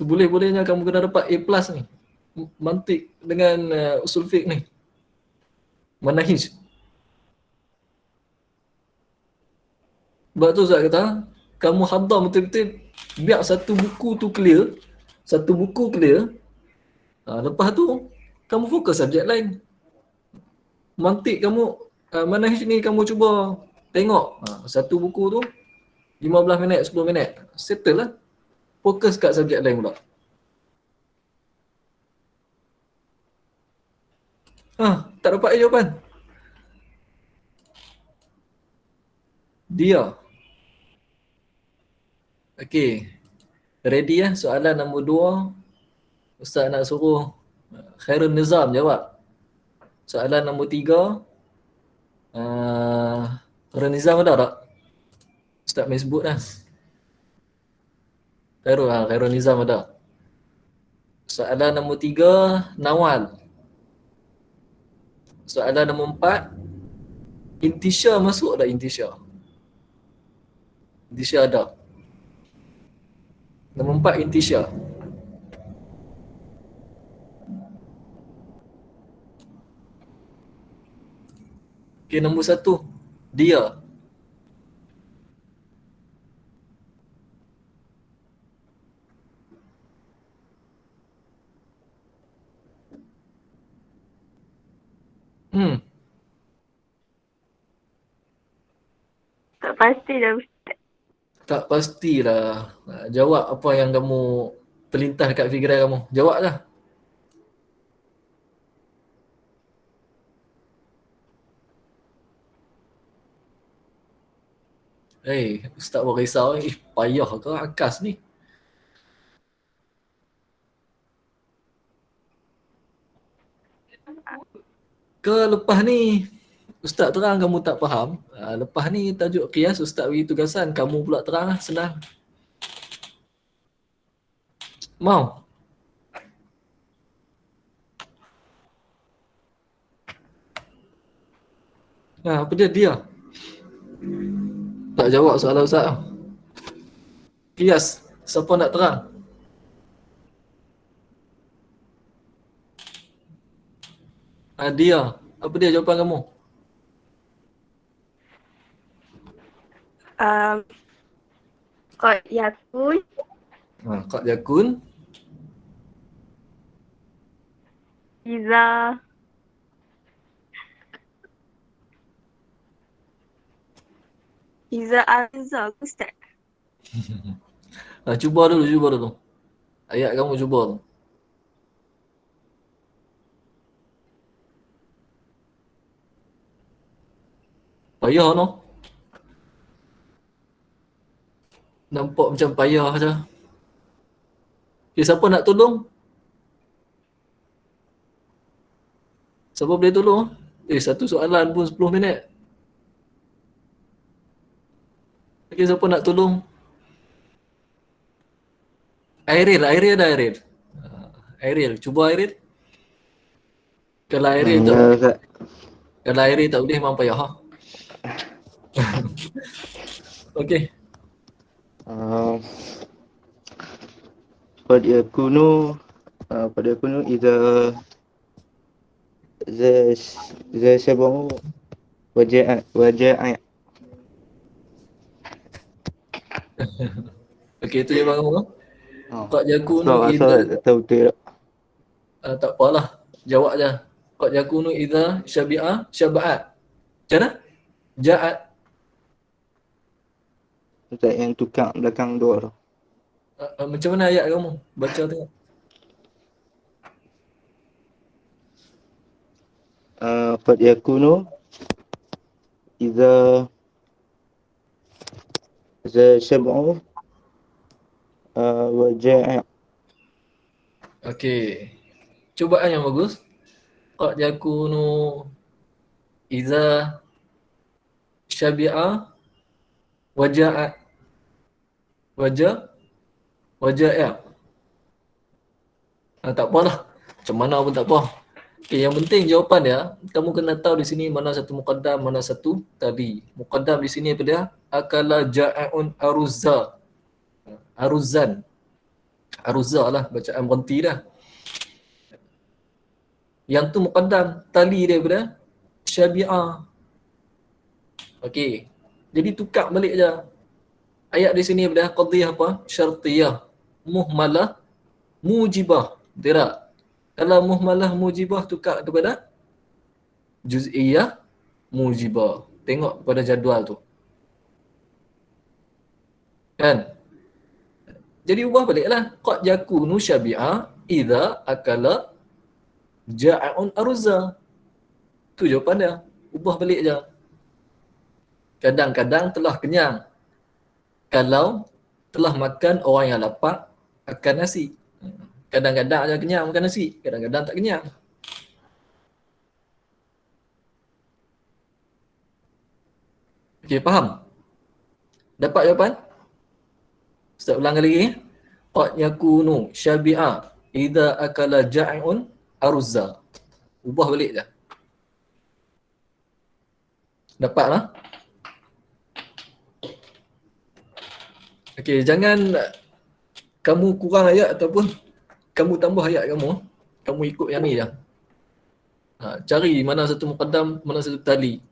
A: Seboleh-bolehnya kamu kena dapat A+ ni. Mantik dengan usul fiqh ni. Manahij. Sebab tu Ustaz kata, kamu hadam betul-betul, biar satu buku tu clear, lepas tu kamu fokus subjek lain. Mantik kamu, manhaj ni kamu cuba tengok, satu buku tu 15 minit, 10 minit, settle lah. Fokus kat subjek lain pula. Tak dapat jawapan. Dia. Okey. Ready ya? Soalan nombor 2. Ustaz nak suruh Khairul Nizam jawab. Soalan nombor 3. Khairul Nizam ada tak? Ustaz main sebut dah. Khairul Nizam ada. Soalan nombor 3, Nawal. Soalan nombor 4, Intisha masuk tak Intisha? Intisha ada. Nombor 4, Intisha. Okey, nombor 1, dia.
B: Tak pasti dah Ustaz.
A: Tak pastilah. Jawab apa yang kamu terlintas dekat fikiran kamu. Jawablah. Ustaz pun risau. Payah ke Akas ni? Ke lepas ni Ustaz terang kamu tak faham. Lepas ni tajuk qiyas Ustaz bagi tugasan, kamu pula terang lah, senang. Mau? Apa dia? Tak jawab soalan Ustaz. Qiyas, siapa nak terang? Dia. Apa dia jawapan kamu?
B: Qad yakun.
A: Qad yakun.
B: Iza. Iza arza Ustaz.
A: Cuba dulu. Ayat kamu cuba tu. Payah no. Nampak macam payah saja. Siapa nak tolong? Siapa boleh tolong? Satu soalan pun 10 minit. Siapa nak tolong? Airil ada Airil. Airil, cuba Airil. Kalau Airil tak boleh memang payah. Okey.
E: Qad yakunu idza syabahu waja'a.
A: Okey, itu jawapan kamu. Qad yakunu idza
E: tahu tak?
A: Tak apalah. Jawab je. Qad yakunu idza syaba'at. Macam mana? Ja'at.
E: Ustaz yang tukar belakang dua tu.
A: Macam mana ayat kamu? Baca tengok.
E: Qad yakunu idza syab'u waja'a.
A: Okey. Cubaan yang bagus. Qad yakunu idza syabi'a waja'at. Waja'a. Tak apalah. Macam mana pun tak apa. Okay, yang penting jawapan dia, kamu kena tahu di sini mana satu muqaddam, mana satu tabi. Muqaddam di sini apa dia? Akala ja'un aruzan. Aruzah lah, bacaan berhenti dah. Yang tu muqaddam, tali daripada syabi'ah. Okey. Jadi tukar balik je. Ayat di sini pada qadhiyah apa? Syartiyah. Muhmalah, mujibah. Tidak. Kalau muhmalah mujibah tukar kepada juz'iyah mujibah. Tengok pada jadual tu. Kan? Jadi ubah baliklah. Qad yakunu syabi'ah idza akala ja'un arza. Tu jawapan dia. Ubah balik je. Kadang-kadang telah kenyang. Kalau telah makan orang yang lapar akan nasi. Kadang-kadang aja kenyang makan nasi, kadang-kadang tak kenyang. Okey, faham? Dapat jawapan? Ustaz ulang lagi. Qad yakunu syabi'a idza akala ja'un arza. Ubah balik je. Dapatlah. Okey, jangan kamu kurang ayat ataupun kamu tambah ayat kamu. Kamu ikut yang ni je. Cari mana satu muqaddam, mana satu tali.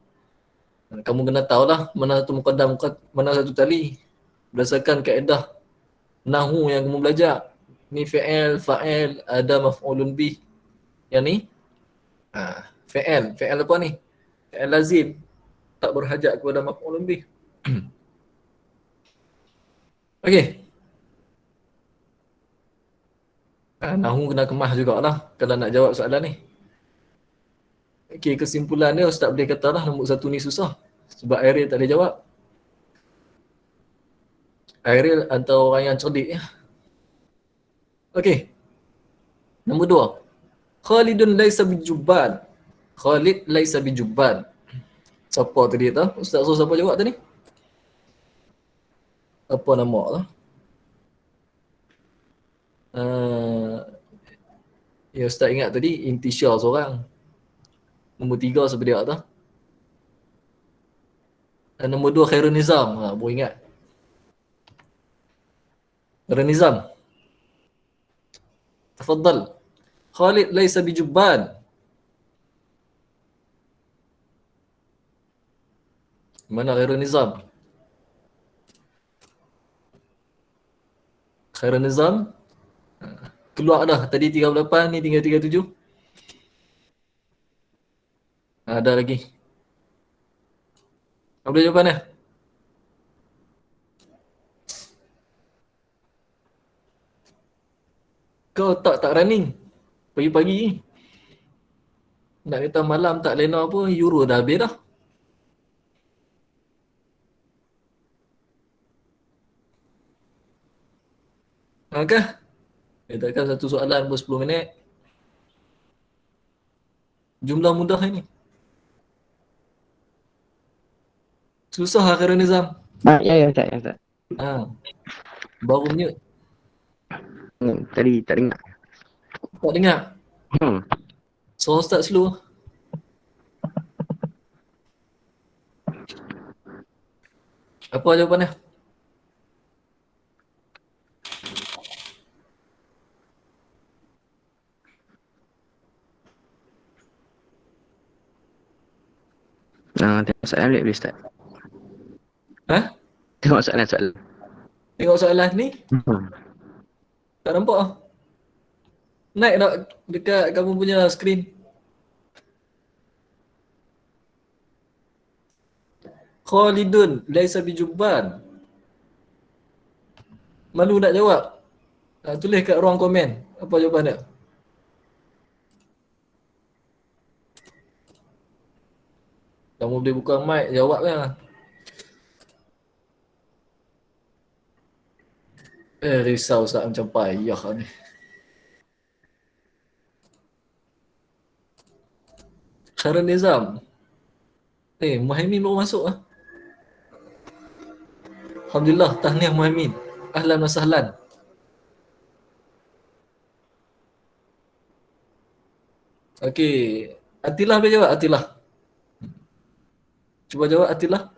A: Kamu kena tahulah mana satu muqaddam, mana satu tali. Berdasarkan kaedah nahwu yang kamu belajar. Ni fi'il, fa'il, ada maf'ulun bih. Yang ni fi'il. Fi'il apa ni? Fi'il lazim. Tak berhajat kepada maf'ulun bih. Okey. Nahwu kena kemas jugalah kalau nak jawab soalan ni. Okey, kesimpulan dia Ustaz boleh kata lah nombor 1 ni susah. Sebab Ariel tak boleh jawab. Ariel antara orang yang cerdik ya. Okey. Nombor 2. Khalidun laisa bijubban. Khalid laisa bijubban. Siapa tadi tu? Ustaz suruh siapa jawab tadi? Apa nama tu? Ya Ustaz ingat tadi Intisha seorang. Nombor 3 siapa dia tu? Nombor 2 Khairul Nizam. Baru ingat. Khairul Nizam. Tafadhal. Khalid laisa bijubban. Mana Khairul Nizam? Khairul Nizam. Keluar dah. Tadi 38, ni tinggal 37. Ada lagi. Apa jawapan dia? Kau tak running. Pagi-pagi. Nak kata malam tak lena apa, Euro dah habis dah. Maka kita akan satu soalan ber 10 minit. Jumlah mudah ini. Susah Khairul Nizam.
F: Ya Ustaz, ya Ustaz.
A: Baru mute.
F: Tadi tak dengar.
A: Tak dengar. Suara Ustaz slow. Apa jawapan dia?
F: Tengok soalan boleh Ustaz. Tengok soalan.
A: Tengok soalan ni. Tak nampak ah. Naik tak dekat kamu punya skrin? Khalidun laisa bijubban. Malu nak jawab? Tulis kat ruang komen. Apa jawapan dia? Kamu boleh buka mic, jawab lah. Risau Ustaz macam payah ni. Khairul Nizam. Muhaimin baru masuk lah. Alhamdulillah, tahniah Muhaimin. Ahlan wa sahlan. Okey. Atilah boleh jawab? Atilah. Cuba jawab Atilah.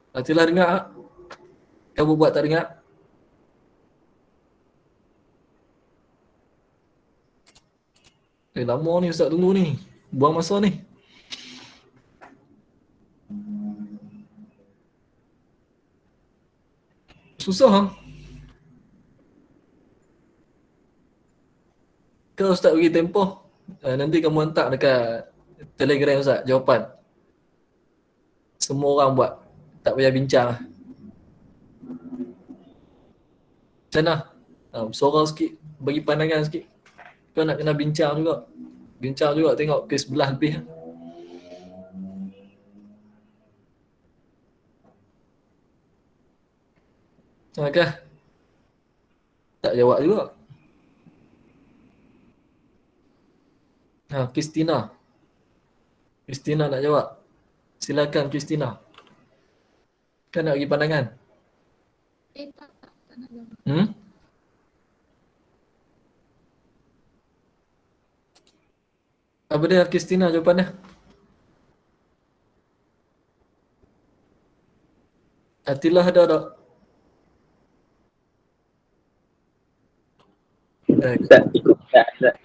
A: Atilah dengar tak? Kamu buat tak dengar? Lama ni Ustaz tunggu ni. Buang masa ni. Susah ha? Kalau Ustaz bagi tempoh, nanti kamu hantar dekat Telegram Ustaz jawapan. Semua orang buat. Tak payah bincang lah. Macam mana? Bersorang sikit. Bagi pandangan sikit. Kau nak kena bincang juga. Bincang juga tengok kes sebelah lebih. Okey. Tak jawab juga. Kristina. Kristina nak jawab. Silakan Kristina. Kan nak bagi pandangan? Apa dia Kristina jawapannya? Atilah ada tak?
C: Ustaz, ikut Ustaz.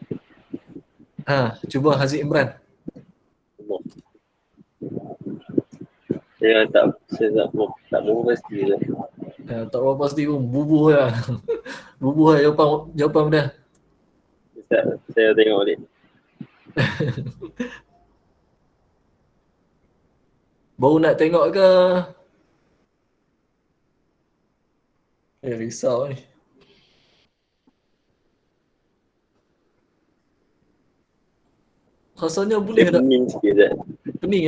A: Cuba Haziq Imran.
C: Saya tak mau pasti lah.
A: Tak apa pasti pun bubuh lah. Bubuh lah jawapan dia.
C: Ustaz, saya tengok balik.
A: Baru nak tengok ke? Risau ni. Rasanya boleh
C: Dia
A: tak?
C: pening sikit Ustaz.
A: Pening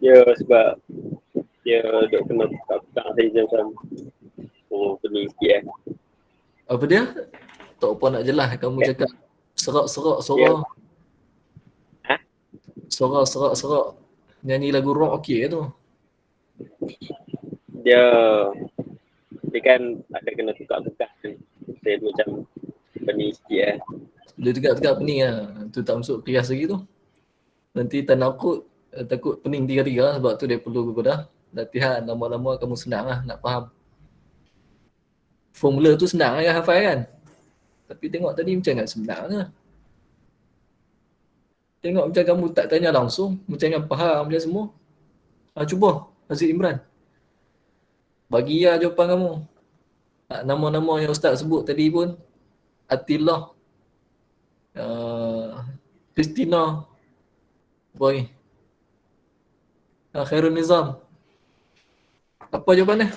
C: Dia sebab dia duk kena pegang saya macam pening sikit
A: Apa dia? Tak apa nak jelas kamu cakap serak-serak
C: Ya.
A: Serak-serak nyanyi lagu rock okey tu.
C: Dia kan ada kena tukar-tukar kan. Saya macam pening sikit
A: Dia tegak-tegak pening lah. Tu tak masuk kias lagi tu. Nanti takut pening tiga-tiga sebab tu dia perlu kepada latihan. Lama-lama kamu senang lah nak faham. Formula tu senang lah hafal kan. Tapi tengok tadi macam nak senang lah. Tengok macam kamu tak tanya langsung. Macam yang faham macam semua. Cuba Haziq Imran. Bagi lah jawapan kamu. Nama-nama yang Ustaz sebut tadi pun. Atillah. Kristina. Boy. Khairul Nizam. Apa jawapannya?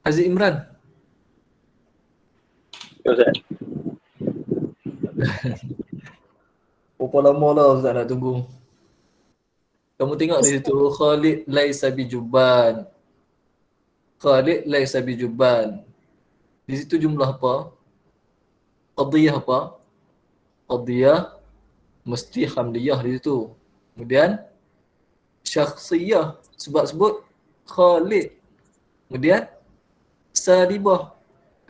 A: Haziq Imran.
C: Ustaz.
A: Berapa lama lah Ustaz nak tunggu. Kamu tengok di situ. Khalid laisa bijuban. Khalid laisa bijuban. Di situ jumlah apa? Qadiyah apa? Qadiyah mesti hamdiyah di situ. Kemudian syakhsiyah sebut Khalid. Kemudian salibah.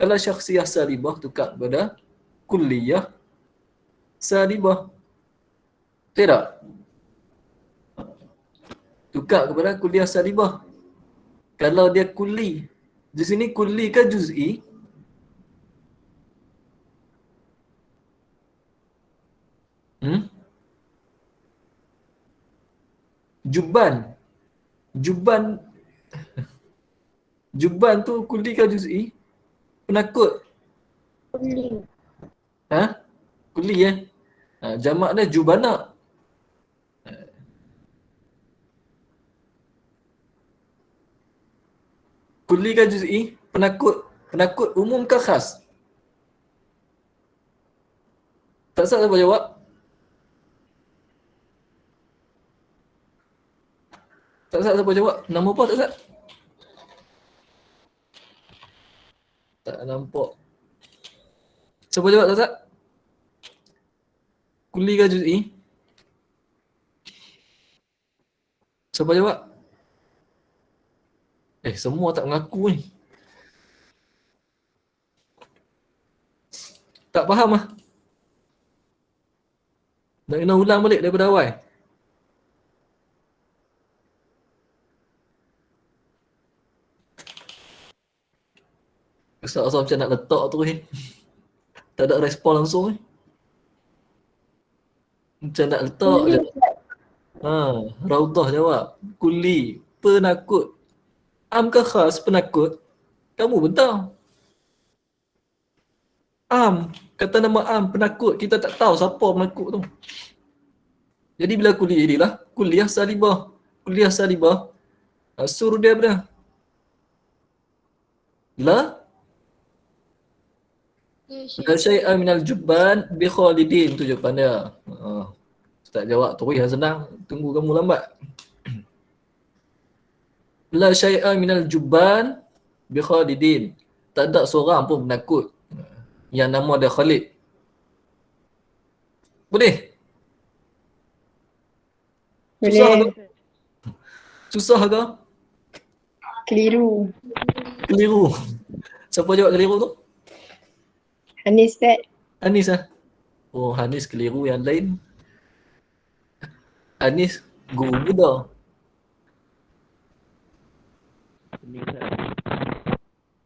A: Kalau syakhsiyah salibah tukar kepada kulliyah salibah. Tidak. Tukar kepada kulliyah salibah. Kalau dia kulli. Di sini kulli ke juz'i? Juban. Juban tu kulli ke juz'i? Penakut.
B: Kulli.
A: Kulli jamak dia jubana. Kulli ke juz'i? Penakut umum ke khas? Tak salah siapa jawab? Tak salah siapa jawab? Nama apa tak salah? Tak nampak. Siapa jawab tak salah? Kulli ke juz'i? Siapa jawab? Semua tak mengaku ni. Tak faham lah. Nak kena ulang balik daripada awal. Ustaz macam nak letak tu ni. Tak ada respon langsung ni. Macam nak letak je. Raudah jawab. Kuli, penakut. Am ke khas penakut? Kamu bentang. Am, kata nama am penakut. Kita tak tahu siapa penakut tu. Jadi bila kuli ni lah, kuliah salibah. Kuliah salibah. Suruh dia apa? La syai'a minal jubban bi khalidin, tu jawapan dia. Ustaz jawab terus yang senang, tunggu kamu lambat. La syai'a minal jubban bi khalidin. Tak ada seorang pun penakut yang nama dia Khalid. Boleh? Susah ke?
D: Boleh.
A: Susah ke?
D: Keliru.
A: Keliru. Siapa jawab keliru tu?
D: Anis Ustaz.
A: Anis lah. Oh, Anis keliru, yang lain. Anis guru muda.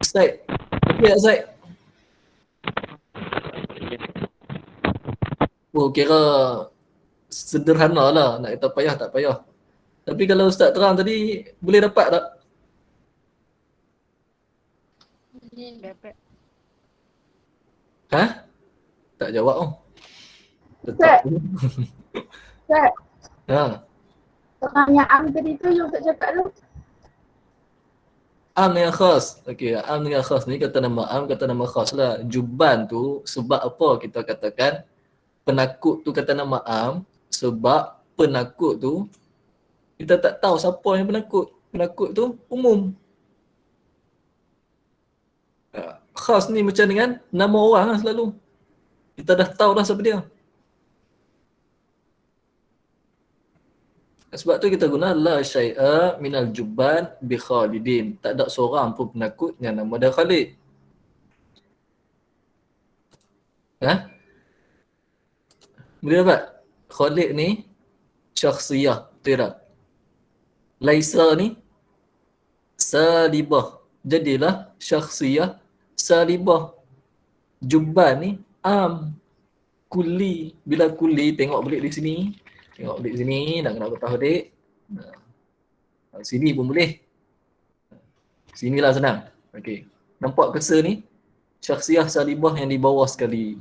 A: Zaid. Okey tak Zaid? Oh, kira sederhana lah. Nak kata payah tak payah. Tapi kalau Ustaz terang tadi, boleh dapat tak?
D: Dapat.
A: Ha? Tak jawab oh.
B: Ustaz. Ustaz,
A: Ha.
B: orang yang am tadi tu yang tak cakap tu.
A: Am dengan khas. Okey, am dengan khas ni kata nama am, kata nama khas lah. Juban tu sebab apa kita katakan penakut tu kata nama am, sebab penakut tu kita tak tahu siapa yang penakut. Penakut tu umum. Khas ni macam dengan nama orang lah selalu. Kita dah tahu dah siapa dia. Sebab tu kita guna la syai'a minal jubban bi khalidin. Tak ada seorang pun penakut yang nama dia Khalid. Ha? Boleh dapat? Khalid ni syakhsiyah, betul tak? Laisa ni salibah. Jadilah syakhsiyah salibah. Jubban ni am. Kuli. Bila kuli, tengok balik di sini. Tengok balik sini, nak kena betah adik. Sini pun boleh. Sinilah senang. Okey. Nampak kesa ni? Syakhsiyah salibah yang di bawah sekali.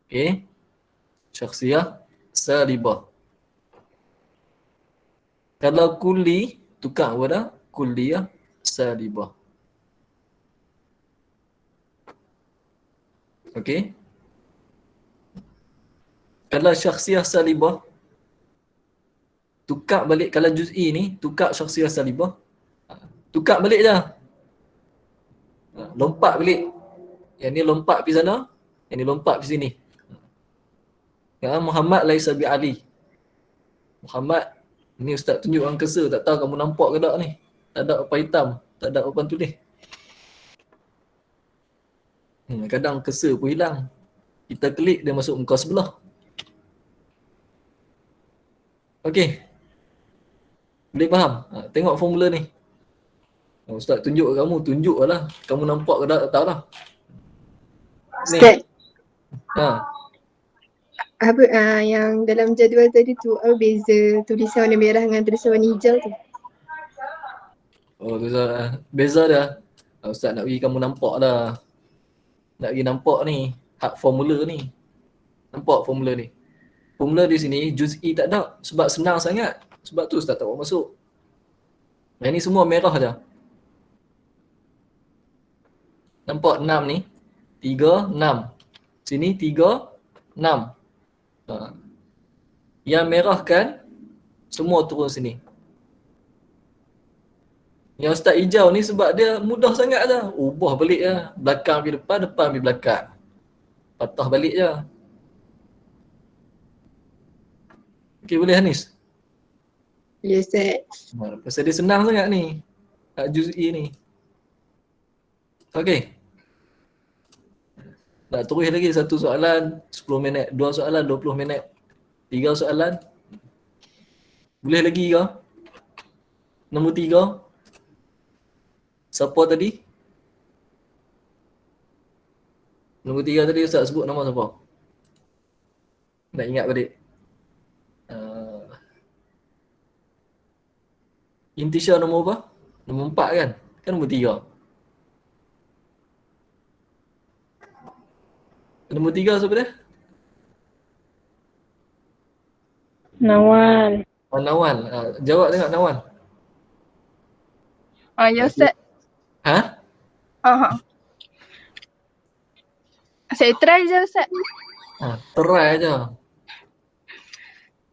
A: Okey. Syakhsiyah salibah. Kalau kuli, tukar pada kulliyah salibah. Okey. Kalau syakhsiyah salibah, tukar balik. Kalau juz'i ni, tukar syakhsiyah salibah. Tukar balik je. Lompat balik. Yang ni lompat pergi sana, yang ni lompat pergi sini. Ya, Muhammad laisa bi Ali. Muhammad, ni ustaz tunjuk orang kesa, tak tahu kamu nampak ke tak ni. Tak ada apa hitam, tak ada apa tulis. Kadang kesa pun hilang. Kita klik dia masuk muka sebelah. Okey. Boleh faham? Tengok formula ni. Ustaz tunjuk kat kamu, tunjuk lah. Kamu nampak ke tak tahu lah. Ni.
D: Ustaz,
A: Ha.
D: apa yang dalam jadual tadi tu, apa beza tulisan warna merah dengan tulisan warna hijau tu?
A: Oh, beza dia. Ustaz nak bagi kamu nampak dah. Nak bagi nampak ni, hak formula ni. Nampak formula ni. Formula di sini juz'i tak ada sebab senang sangat. Sebab tu Ustaz tak buat masuk. Yang ni semua merah je. Nampak 6 ni? 3, 6. Sini 3, 6. Yang merah kan semua turun sini. Yang Ustaz hijau ni sebab dia mudah sangat je. Ubah balik je. Belakang pergi depan, depan pergi belakang. Patah balik je. Okey, boleh Hanis?
D: Ya Ustaz.
A: Pasal dia senang sangat ni. Hak juz'i ni. Okey. Nak terus lagi satu soalan 10 minit, dua soalan 20 minit. 3 soalan. Boleh lagi ke? Nombor 3. Siapa tadi? Nombor 3 tadi Ustaz sebut nama siapa? Nak ingat balik. Intisha nombor apa? Nombor 4 kan? Kan nombor 3. Nombor 3 siapa dia?
B: Nawal.
A: Nawal. Jawab tengok Nawal.
G: Ya Ustaz.
A: Ha?
G: Saya try je Ustaz.
A: Try aja.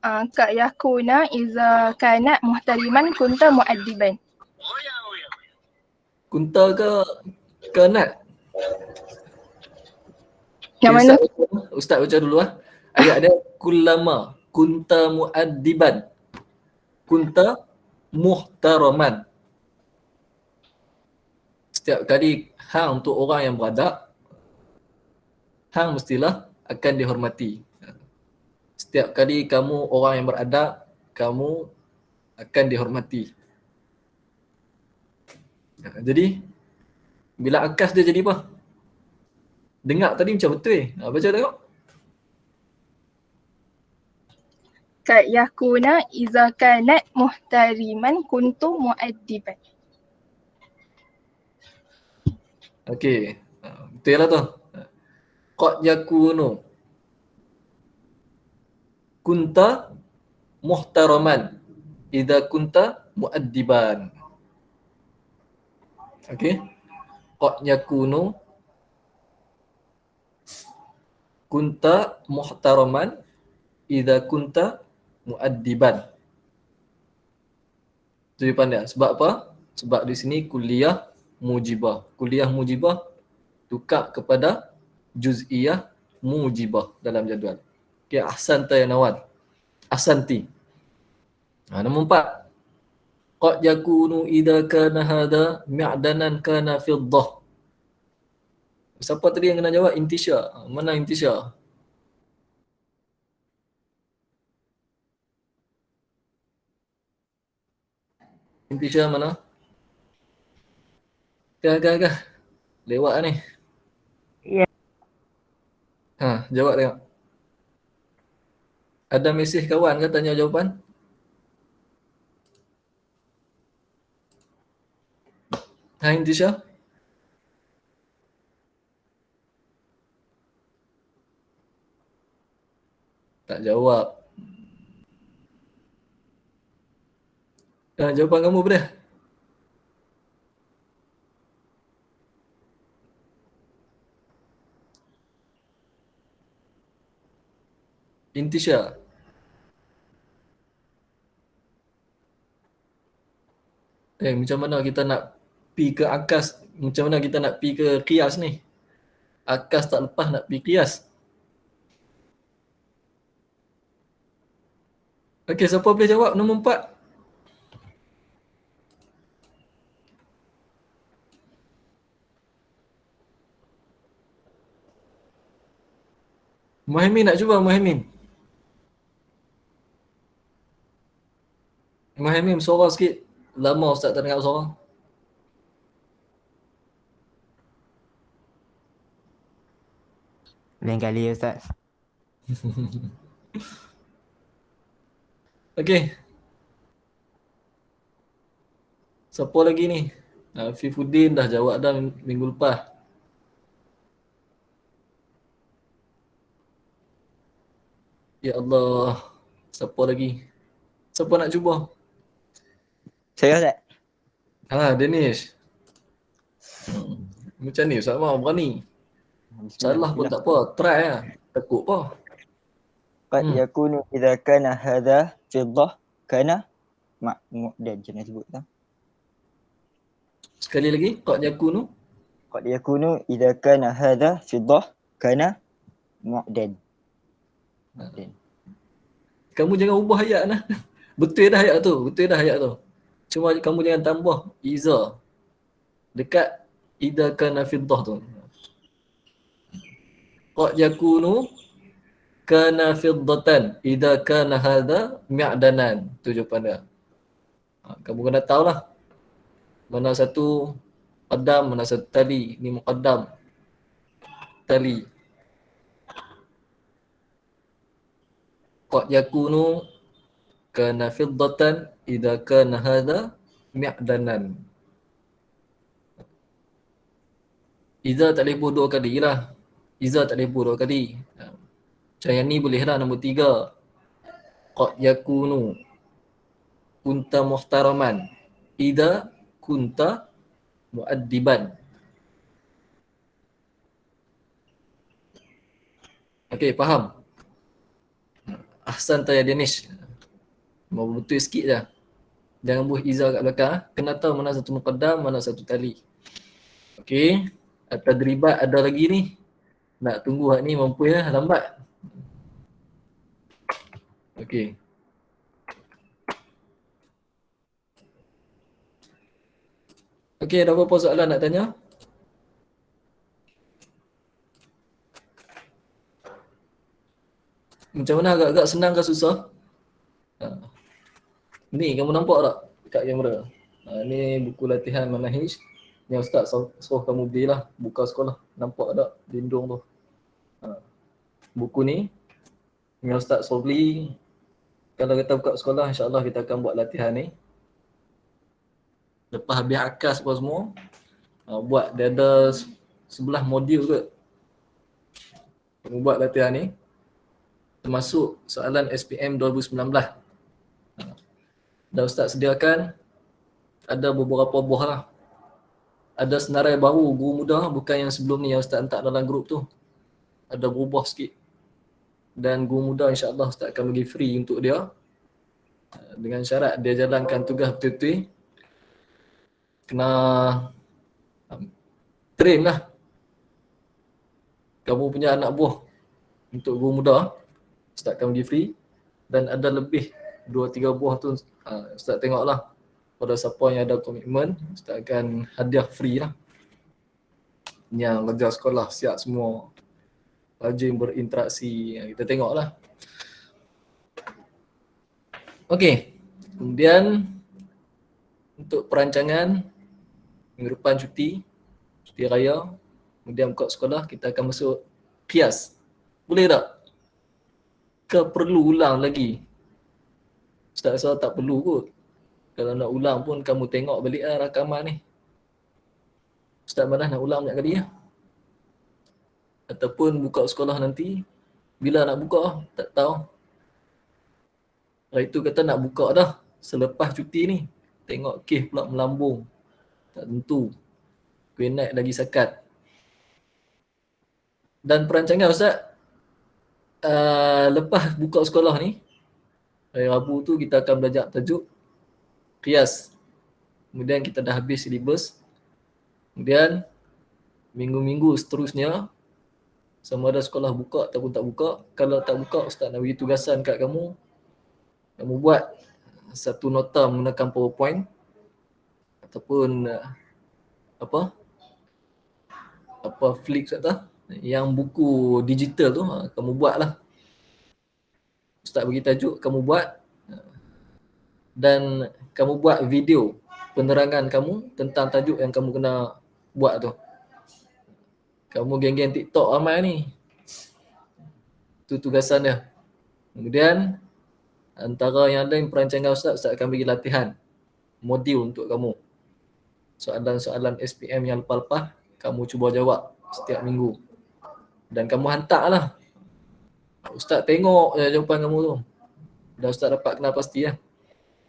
G: Kak yakuna iza kana muhtariman kunta muaddiban.
A: Kunta ke Kanat?
G: Yang mana?
A: Ustaz baca dulu Ayat dia kullama kunta muaddiban. Kunta muhtaraman. Setiap kali hang untuk orang yang beradab, hang mestilah akan dihormati. Setiap kali kamu orang yang beradab, kamu akan dihormati. Jadi, bila akas dia jadi apa? Dengar tadi macam betul. Baca tengok.
G: Kak yakuna iza kanat muhtariman kuntu muaddiban.
A: Okey. Betul lah tu. Qad yakunu kunta muhtaraman idza kunta muaddiban. Okey. Qad yakunu kunta muhtaraman idza kunta muaddiban. Jadi pandai. Sebab apa? Sebab di sini kuliah mujibah. Kuliah mujibah tukar kepada juz'iyah mujibah dalam jadual. Okey, ahsanta ya Nawal. Ahsanti. Nombor 4. Qad yakunu idza kana hadha mi'danan kana fiddah. Siapa tadi yang kena jawab? Intisha. Mana Intisha? Intisha mana? Gah. Lewat ni.
B: Ya.
A: Jawab tengok. Ada mesej kawan ke tanya jawapan? Intisha? Tak jawab. Jawapan kamu apa dia? Intisha. Macam mana kita nak pi ke akas? Macam mana kita nak pi ke qiyas ni? Akas tak lepas nak pi qiyas. Okey, siapa boleh jawab nombor 4? Muhaimin nak cuba Muhaimin. Muhaimin suara sikit. Lama Ustaz tak dengar suara.
H: Lain kali Ustaz.
A: Okey. Siapa lagi ni? Fifuddin dah jawab dah minggu lepas. Ya Allah. Siapa lagi? Siapa nak cuba?
H: Saya Ustaz.
A: Danish. Macam ni Ustaz mau berani. Salah pun tak apa. Try lah. Takut apa.
H: Qad yakunu idza kana hadha fiddah kana mu'dan. Macam mana sebut tu?
A: Sekali lagi. Qad yakunu.
H: Qad yakunu idza kana hadha fiddah kana mu'dan.
A: Kamu jangan ubah ayat lah. Betul dah ayat tu. Cuma kamu jangan tambah iza dekat idza kana fiddah tu. Qad yakunu kana fiddatan, idza kana hadha mi'danan. Tu jawapan dia. Kamu kena tahulah mana satu qaddam, mana satu tali. Ni muqaddam. Tali. Qad yakunu kana fiddatan idza kana hadha mi'danan. Idza tak boleh buh 2 kali lah. Idza tak boleh buh 2 kali. Macam yang ni boleh lah nombor 3. Qad yakunu kunta muhtaraman idza kunta muaddiban. Okey, faham? Ahsan ya Danish. Mau betul sikit je. Jangan buh iza kat belakang. Kena tahu mana satu muqaddam, mana satu tali. Okey. Tadribat ada lagi ni. Nak tunggu hak ni mampu ya, lambat. Okey. Okey, ada apa-apa soalan nak tanya? Macam mana, agak-agak senang ke susah? Ni kamu nampak tak kat kamera? Ni buku latihan manahij yang Ustaz suruh kamu belilah, buka sekolah. Nampak tak lindung tu? Buku ni yang Ustaz suruh beli. Kalau kita buka sekolah, insya-Allah kita akan buat latihan ni. Lepas habis akas apa semua, buat dia ada 11 modul ke. Kamu buat latihan ni. Termasuk soalan SPM 2019. Dan Ustaz sediakan ada beberapa buah lah. Ada senarai baru, guru muda, bukan yang sebelum ni yang Ustaz hantar dalam grup tu. Ada berubah sikit. Dan guru muda insya-Allah Ustaz akan bagi free untuk dia. Dengan syarat dia jalankan tugas betul-betul. Kena train lah. Kamu punya anak buah untuk guru muda, Ustaz akan bagi free. Dan ada lebih 2-3 buah tu Ustaz tengoklah. Pada siapa yang ada komitmen, Ustaz akan hadiah free lah. Yang kerja sekolah siap semua, rajin berinteraksi, kita tengoklah. Okey. Kemudian untuk perancangan minggu depan cuti raya, kemudian buka sekolah, kita akan masuk qiyas. Boleh tak? Ke perlu ulang lagi? Ustaz rasa tak perlu kot. Kalau nak ulang pun kamu tengok balik lah rakaman ni. Ustaz malah nak ulang banyak kali ya. Ataupun buka sekolah nanti, bila nak buka tak tahu. Hari tu kata nak buka dah selepas cuti ni. Tengok kes pula melambung. Tak tentu. Kuih naik lagi sakat. Dan perancangan Ustaz, lepas buka sekolah ni, hari Rabu tu kita akan belajar tajuk qiyas. Kemudian kita dah habis silibus. Kemudian minggu-minggu seterusnya, sama ada sekolah buka ataupun tak buka. Kalau tak buka, Ustaz nak bagi tugasan kat kamu. Kamu buat satu nota menggunakan PowerPoint ataupun apa Flix atau yang buku digital tu, kamu buatlah. Ustaz bagi tajuk, kamu buat. Dan kamu buat video penerangan kamu tentang tajuk yang kamu kena buat tu. Kamu geng-geng TikTok ramai ni. Itu tugasan dia. Kemudian antara yang lain perancangan Ustaz akan bagi latihan modul untuk kamu. Soalan-soalan SPM yang lepas-lepas kamu cuba jawab setiap minggu. Dan kamu hantarlah. Ustaz tengok jawapan kamu tu. Dan Ustaz dapat kenal pasti lah.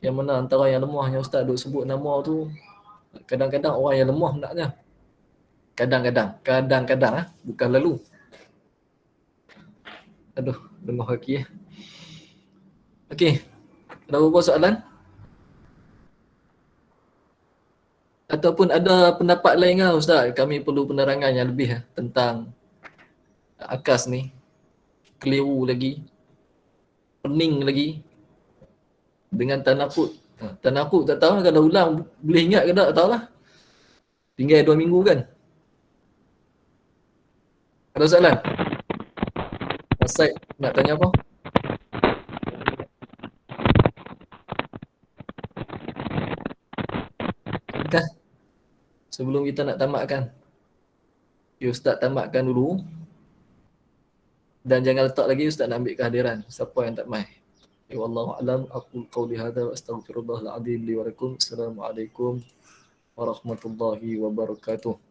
A: Yang mana antara yang lemah yang Ustaz duk sebut nama tu, kadang-kadang orang yang lemah naknya. Kadang-kadang bukan lalu. Aduh, lemah kaki ya. Okey. Ada apa soalan? Ataupun ada pendapat lain ke Ustaz? Kami perlu penerangan yang lebih tentang akas ni. Keliru lagi. Pening lagi. Dengan tanakut. Tanakut tak tahu kalau ulang boleh ingat ke tak tahulah. Tinggal 2 minggu kan. Ada soalan? Said. Nak tanya apa? Kan? Sebelum kita nak tamatkan. Ya, Ustaz tamatkan dulu. Dan jangan letak lagi Ustaz nak ambil kehadiran. Siapa yang tak mai. Ya wallahu alam. Aqul qawli hadha wa astaghfirullahal azim li wa lakum. Assalamualaikum warahmatullahi wabarakatuh.